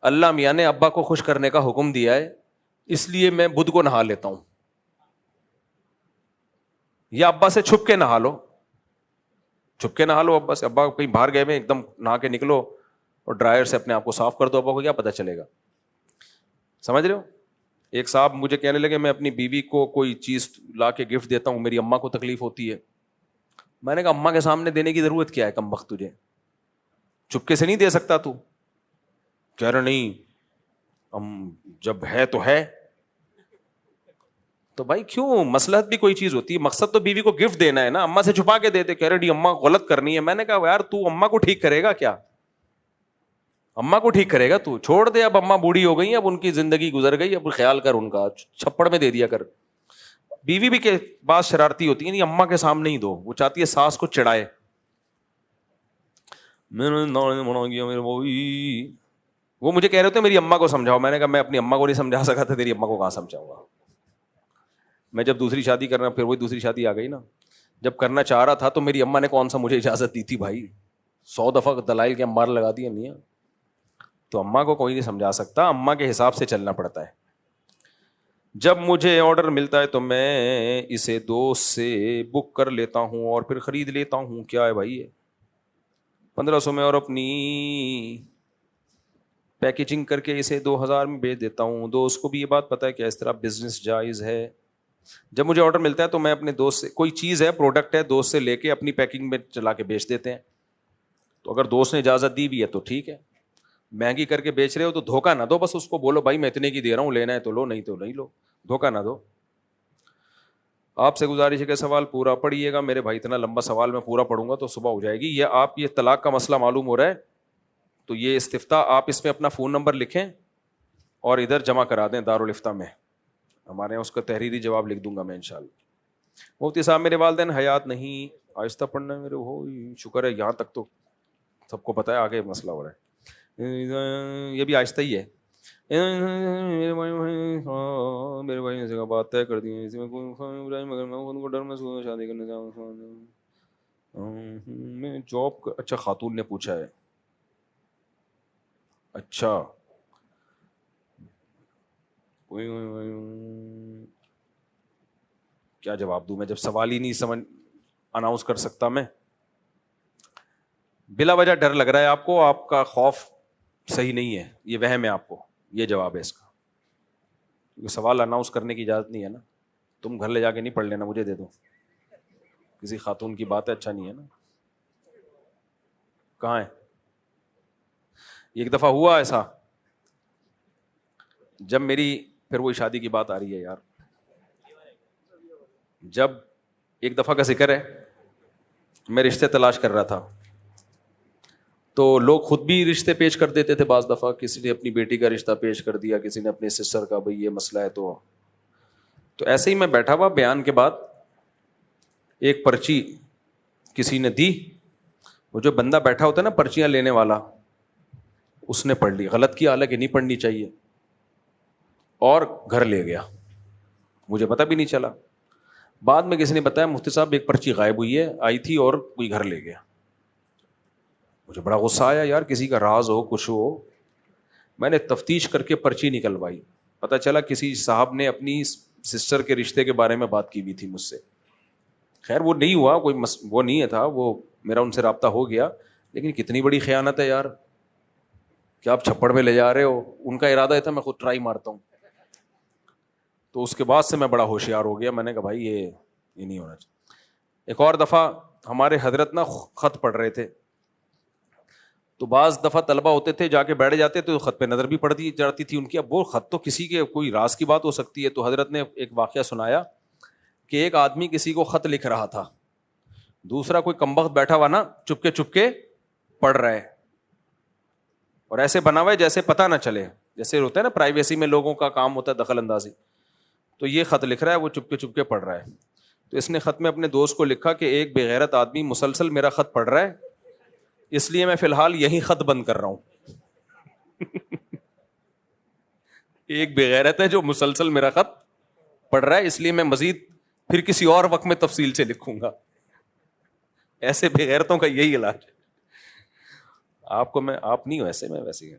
اللہ میاں نے ابا کو خوش کرنے کا حکم دیا ہے, اس لیے میں بدھ کو نہا لیتا ہوں. یا ابا سے چھپ کے نہا لو, چھپ کے نہا لو ابا سے. ابا کہیں باہر گئے میں ایک دم نہا کے نکلو اور ڈرائر سے اپنے آپ کو صاف کر دو, ابا کو کیا پتہ چلے گا؟ سمجھ رہے ہو؟ ایک صاحب مجھے کہنے لگے میں اپنی بیوی کو کوئی چیز لا کے گفٹ دیتا ہوں, میری اماں کو تکلیف ہوتی ہے. میں نے کہا اماں کے سامنے دینے کی ضرورت کیا ہے, کم وقت تجھے چپکے سے نہیں دے سکتا تو؟ کہہ رہا نہیں جب ہے تو ہے. تو بھائی کیوں, مصلحت بھی کوئی چیز ہوتی ہے, مقصد تو بیوی کو گفٹ دینا ہے نا, اماں سے چھپا کے دے دے. کہہ رہے اماں غلط کرنی ہے. میں نے کہا یار تو اماں کو ٹھیک کرے گا کیا؟ اماں کو ٹھیک کرے گا تو؟ چھوڑ دے, اب اماں بوڑھی ہو گئی, اب ان کی زندگی گزر گئی, اب خیال کر ان کا, چھپڑ میں دے دیا کر. بیوی بھی کے بعض شرارتی ہوتی ہے, نہیں اماں کے سامنے ہی دو, وہ چاہتی ہے ساس کو چڑھائے. وہ مجھے کہہ رہے تھے میری اماں کو سمجھاؤ. میں نے کہا میں اپنی اماں کو نہیں سمجھا سکا تھا, تیری اماں کو کہاں سمجھاؤں گا؟ میں جب دوسری شادی کرنا, پھر وہی دوسری شادی آ گئی نا, جب کرنا چاہ رہا تھا تو میری اماں نے کون سا مجھے اجازت دی تھی بھائی؟ 100 دفعہ دلائل کے امبار لگا دی امیاں. تو اماں کو کوئی نہیں سمجھا سکتا, اماں کے حساب سے چلنا پڑتا ہے. جب مجھے آرڈر ملتا ہے تو میں اسے دوست سے بک کر لیتا ہوں اور پھر خرید لیتا ہوں. کیا ہے بھائی یہ 1500 میں, اور اپنی پیکیجنگ کر کے اسے 2000 میں بیچ دیتا ہوں. دوست کو بھی یہ بات پتہ ہے کہ اس طرح بزنس جائز ہے. جب مجھے آرڈر ملتا ہے تو میں اپنے دوست سے, کوئی چیز ہے پروڈکٹ ہے, دوست سے لے کے اپنی پیکنگ میں چلا کے بیچ دیتے ہیں. تو اگر دوست نے اجازت دی بھی ہے تو ٹھیک ہے, مہنگی کر کے بیچ رہے ہو تو دھوکہ نہ دو, بس اس کو بولو بھائی میں اتنے کی دے رہا ہوں, لینا ہے تو لو, نہیں تو نہیں لو, دھوکہ نہ دو. آپ سے گزارش ہے کہ سوال پورا پڑھیے گا میرے بھائی, اتنا لمبا سوال میں پورا پڑھوں گا تو صبح ہو جائے گی. یہ طلاق کا مسئلہ معلوم ہو رہا ہے تو یہ استفتاء آپ اس میں اپنا فون نمبر لکھیں اور ادھر جمع کرا دیں دارالفتاء میں, ہمارے یہاں اس کا تحریری جواب لکھ دوں گا میں انشاءاللہ. مفتی صاحب میرے والدین حیات نہیں, آہستہ پڑھنا میرے ہو, شکر ہے یہاں تک تو سب کو پتہ ہے, آگے مسئلہ ہو رہا ہے. یہ بھی آہستہ ہی ہے. میرے بھائی نے سے بات طے کر دی ہے, مگر میں ان کو ڈر محسوس شادی کرنے سے میں جاب. اچھا خاتون نے پوچھا ہے, اچھا کیا جواب دوں میں جب سوال ہی نہیں سمجھ اناؤنس کر سکتا میں. بلا وجہ ڈر لگ رہا ہے آپ کو, آپ کا خوف صحیح نہیں ہے, یہ وہم ہے آپ کو, یہ جواب ہے اس کا. سوال اناؤنس کرنے کی اجازت نہیں ہے نا, تم گھر لے جا کے نہیں پڑھ لینا, مجھے دے دو. کسی خاتون کی بات ہے, اچھا نہیں ہے نا. کہاں ہے؟ ایک دفعہ ہوا ایسا, جب میری, پھر وہی شادی کی بات آ رہی ہے یار, جب ایک دفعہ کا ذکر ہے, میں رشتے تلاش کر رہا تھا تو لوگ خود بھی رشتے پیش کر دیتے تھے. بعض دفعہ کسی نے اپنی بیٹی کا رشتہ پیش کر دیا, کسی نے اپنی سسٹر کا, بھائی یہ مسئلہ ہے. تو ایسے ہی میں بیٹھا ہوا, بیان کے بعد ایک پرچی کسی نے دی, وہ جو بندہ بیٹھا ہوتا ہے نا پرچیاں لینے والا, اس نے پڑھ لی. غلط کیا, حالانکہ نہیں پڑھنی چاہیے, اور گھر لے گیا, مجھے پتہ بھی نہیں چلا. بعد میں کسی نے بتایا مفتی صاحب ایک پرچی غائب ہوئی ہے, آئی تھی اور کوئی گھر لے گیا. مجھے بڑا غصہ آیا, یار کسی کا راز ہو کچھ ہو. میں نے تفتیش کر کے پرچی نکلوائی, پتہ چلا کسی صاحب نے اپنی سسٹر کے رشتے کے بارے میں بات کی ہوئی تھی مجھ سے. خیر وہ نہیں ہوا, کوئی وہ نہیں تھا, وہ میرا ان سے رابطہ ہو گیا. لیکن کتنی بڑی خیانت ہے یار, کیا آپ چھپڑ میں لے جا رہے ہو. ان کا ارادہ تھا میں خود ٹرائی مارتا ہوں. تو اس کے بعد سے میں بڑا ہوشیار ہو گیا, میں نے کہا بھائی یہ نہیں ہونا چاہیے. ایک اور دفعہ ہمارے حضرت نا خط پڑھ رہے تھے, تو بعض دفعہ طلبہ ہوتے تھے جا کے بیٹھ جاتے تو خط پہ نظر بھی پڑتی جاتی تھی ان کی. اب وہ خط تو کسی کے کوئی راز کی بات ہو سکتی ہے. تو حضرت نے ایک واقعہ سنایا کہ ایک آدمی کسی کو خط لکھ رہا تھا, دوسرا کوئی کمبخت بیٹھا ہوا نا چپ کے پڑھ رہا ہے, اور ایسے بنا ہوا ہے جیسے پتہ نہ چلے, جیسے ہوتا ہے نا پرائیویسی میں لوگوں کا کام ہوتا ہے دخل اندازی. تو یہ خط لکھ رہا ہے, وہ چپ کے پڑھ رہا ہے. تو اس نے خط میں اپنے دوست کو لکھا کہ ایک بے غیرت آدمی مسلسل میرا خط پڑھ رہا ہے, اس لیے میں فی الحال یہی خط بند کر رہا ہوں. ایک بے غیرت ہے جو مسلسل میرا خط پڑھ رہا ہے, اس لیے میں مزید پھر کسی اور وقت میں تفصیل سے لکھوں گا. ایسے بے غیرتوں کا یہی علاج ہے. آپ نہیں ہو ایسے, میں ویسے ہی.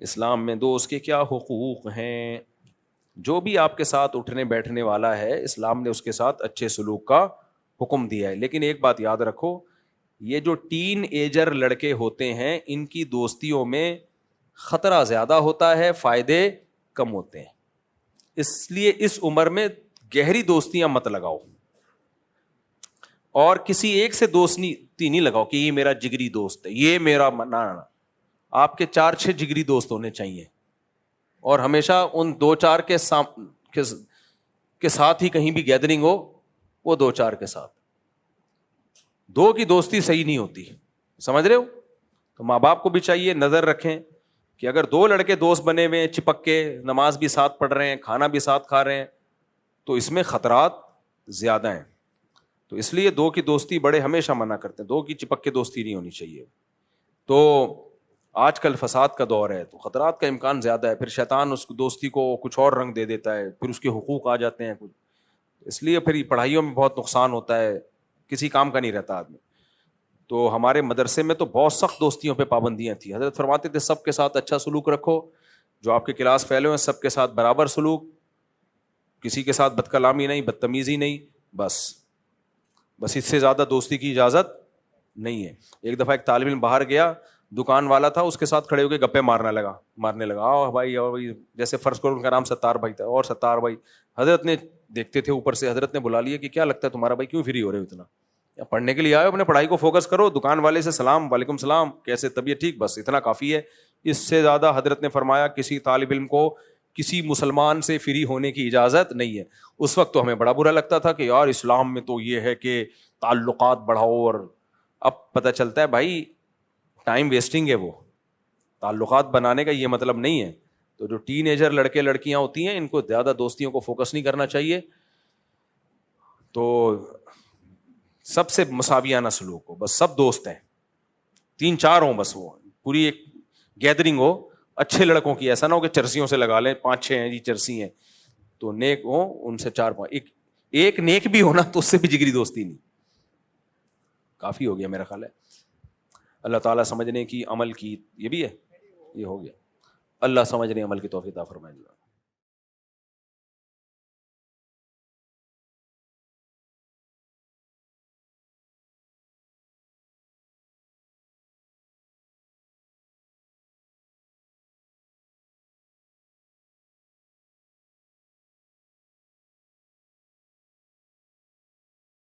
اسلام میں دوست کے کیا حقوق ہیں؟ جو بھی آپ کے ساتھ اٹھنے بیٹھنے والا ہے, اسلام نے اس کے ساتھ اچھے سلوک کا حکم دیا ہے. لیکن ایک بات یاد رکھو, یہ جو ٹین ایجر لڑکے ہوتے ہیں ان کی دوستیوں میں خطرہ زیادہ ہوتا ہے, فائدے کم ہوتے ہیں. اس لیے اس عمر میں گہری دوستیاں مت لگاؤ, اور کسی ایک سے دوستی نہیں لگاؤ کہ یہ میرا جگری دوست ہے, یہ میرا نہ. آپ کے 4-6 جگری دوست ہونے چاہیے, اور ہمیشہ ان 2-4 کے ساتھ ہی کہیں بھی گیدرنگ ہو, وہ 2-4 کے ساتھ. 2 کی دوستی صحیح نہیں ہوتی, سمجھ رہے ہو؟ تو ماں باپ کو بھی چاہیے نظر رکھیں کہ اگر 2 لڑکے دوست بنے ہوئے ہیں, چپک کے نماز بھی ساتھ پڑھ رہے ہیں, کھانا بھی ساتھ کھا رہے ہیں, تو اس میں خطرات زیادہ ہیں. تو اس لیے 2 کی دوستی بڑے ہمیشہ منع کرتے ہیں, 2 کی چپک کے دوستی نہیں ہونی چاہیے. تو آج کل فساد کا دور ہے, تو خطرات کا امکان زیادہ ہے. پھر شیطان اس دوستی کو کچھ اور رنگ دے دیتا ہے, پھر اس کے حقوق آ جاتے ہیں کچھ. اس لیے پھر پڑھائیوں میں بہت نقصان ہوتا ہے, کسی کام کا نہیں رہتا آدمی. تو ہمارے مدرسے میں تو بہت سخت دوستیوں پہ پابندیاں تھیں. حضرت فرماتے تھے سب کے ساتھ اچھا سلوک رکھو, جو آپ کے کلاس فیلو ہیں سب کے ساتھ برابر سلوک, کسی کے ساتھ بد کلامی نہیں, بدتمیزی نہیں, بس اس سے زیادہ دوستی کی اجازت نہیں ہے. ایک دفعہ ایک طالب علم باہر گیا, دکان والا تھا, اس کے ساتھ کھڑے ہو کے گپے مارنے لگا, آؤ بھائی, اور جیسے فرض کرو ان کا نام ستار بھائی تھا, اور ستار بھائی. حضرت نے دیکھتے تھے اوپر سے, حضرت نے بلا لیا کہ کیا لگتا ہے تمہارا بھائی, کیوں فری ہو رہے ہو اتنا, یا پڑھنے کے لیے آئے, اپنے پڑھائی کو فوکس کرو. دکان والے سے سلام, وعلیکم السلام, کیسے, طبیعت ٹھیک, بس اتنا کافی ہے. اس سے زیادہ حضرت نے فرمایا کسی طالب علم کو کسی مسلمان سے فری ہونے کی اجازت نہیں ہے. اس وقت تو ہمیں بڑا برا لگتا تھا کہ یار اسلام میں تو یہ ہے کہ تعلقات بڑھاؤ, اور اب پتہ چلتا ہے بھائی ٹائم ویسٹنگ ہے, وہ تعلقات بنانے کا یہ مطلب نہیں ہے. تو جو ٹین ایجر لڑکے لڑکیاں ہوتی ہیں ان کو زیادہ دوستیوں کو فوکس نہیں کرنا چاہیے. تو سب سے مساویانہ سلوک ہو, بس سب دوست ہیں, 3-4 ہوں, بس وہ پوری ایک گیدرنگ ہو اچھے لڑکوں کی. ایسا نہ ہو کہ چرسیوں سے لگا لیں, 5-6 ہیں جی چرسی ہیں, تو نیک ہو ان سے 4-5, ایک نیک بھی ہونا تو اس سے بھی جگری دوستی نہیں, کافی ہو گیا میرا خیال ہے. اللہ تعالیٰ سمجھنے کی, عمل کی, یہ بھی ہے, یہ ہو گیا. اللہ سمجھنے عمل کی توفیق عطا فرمائے.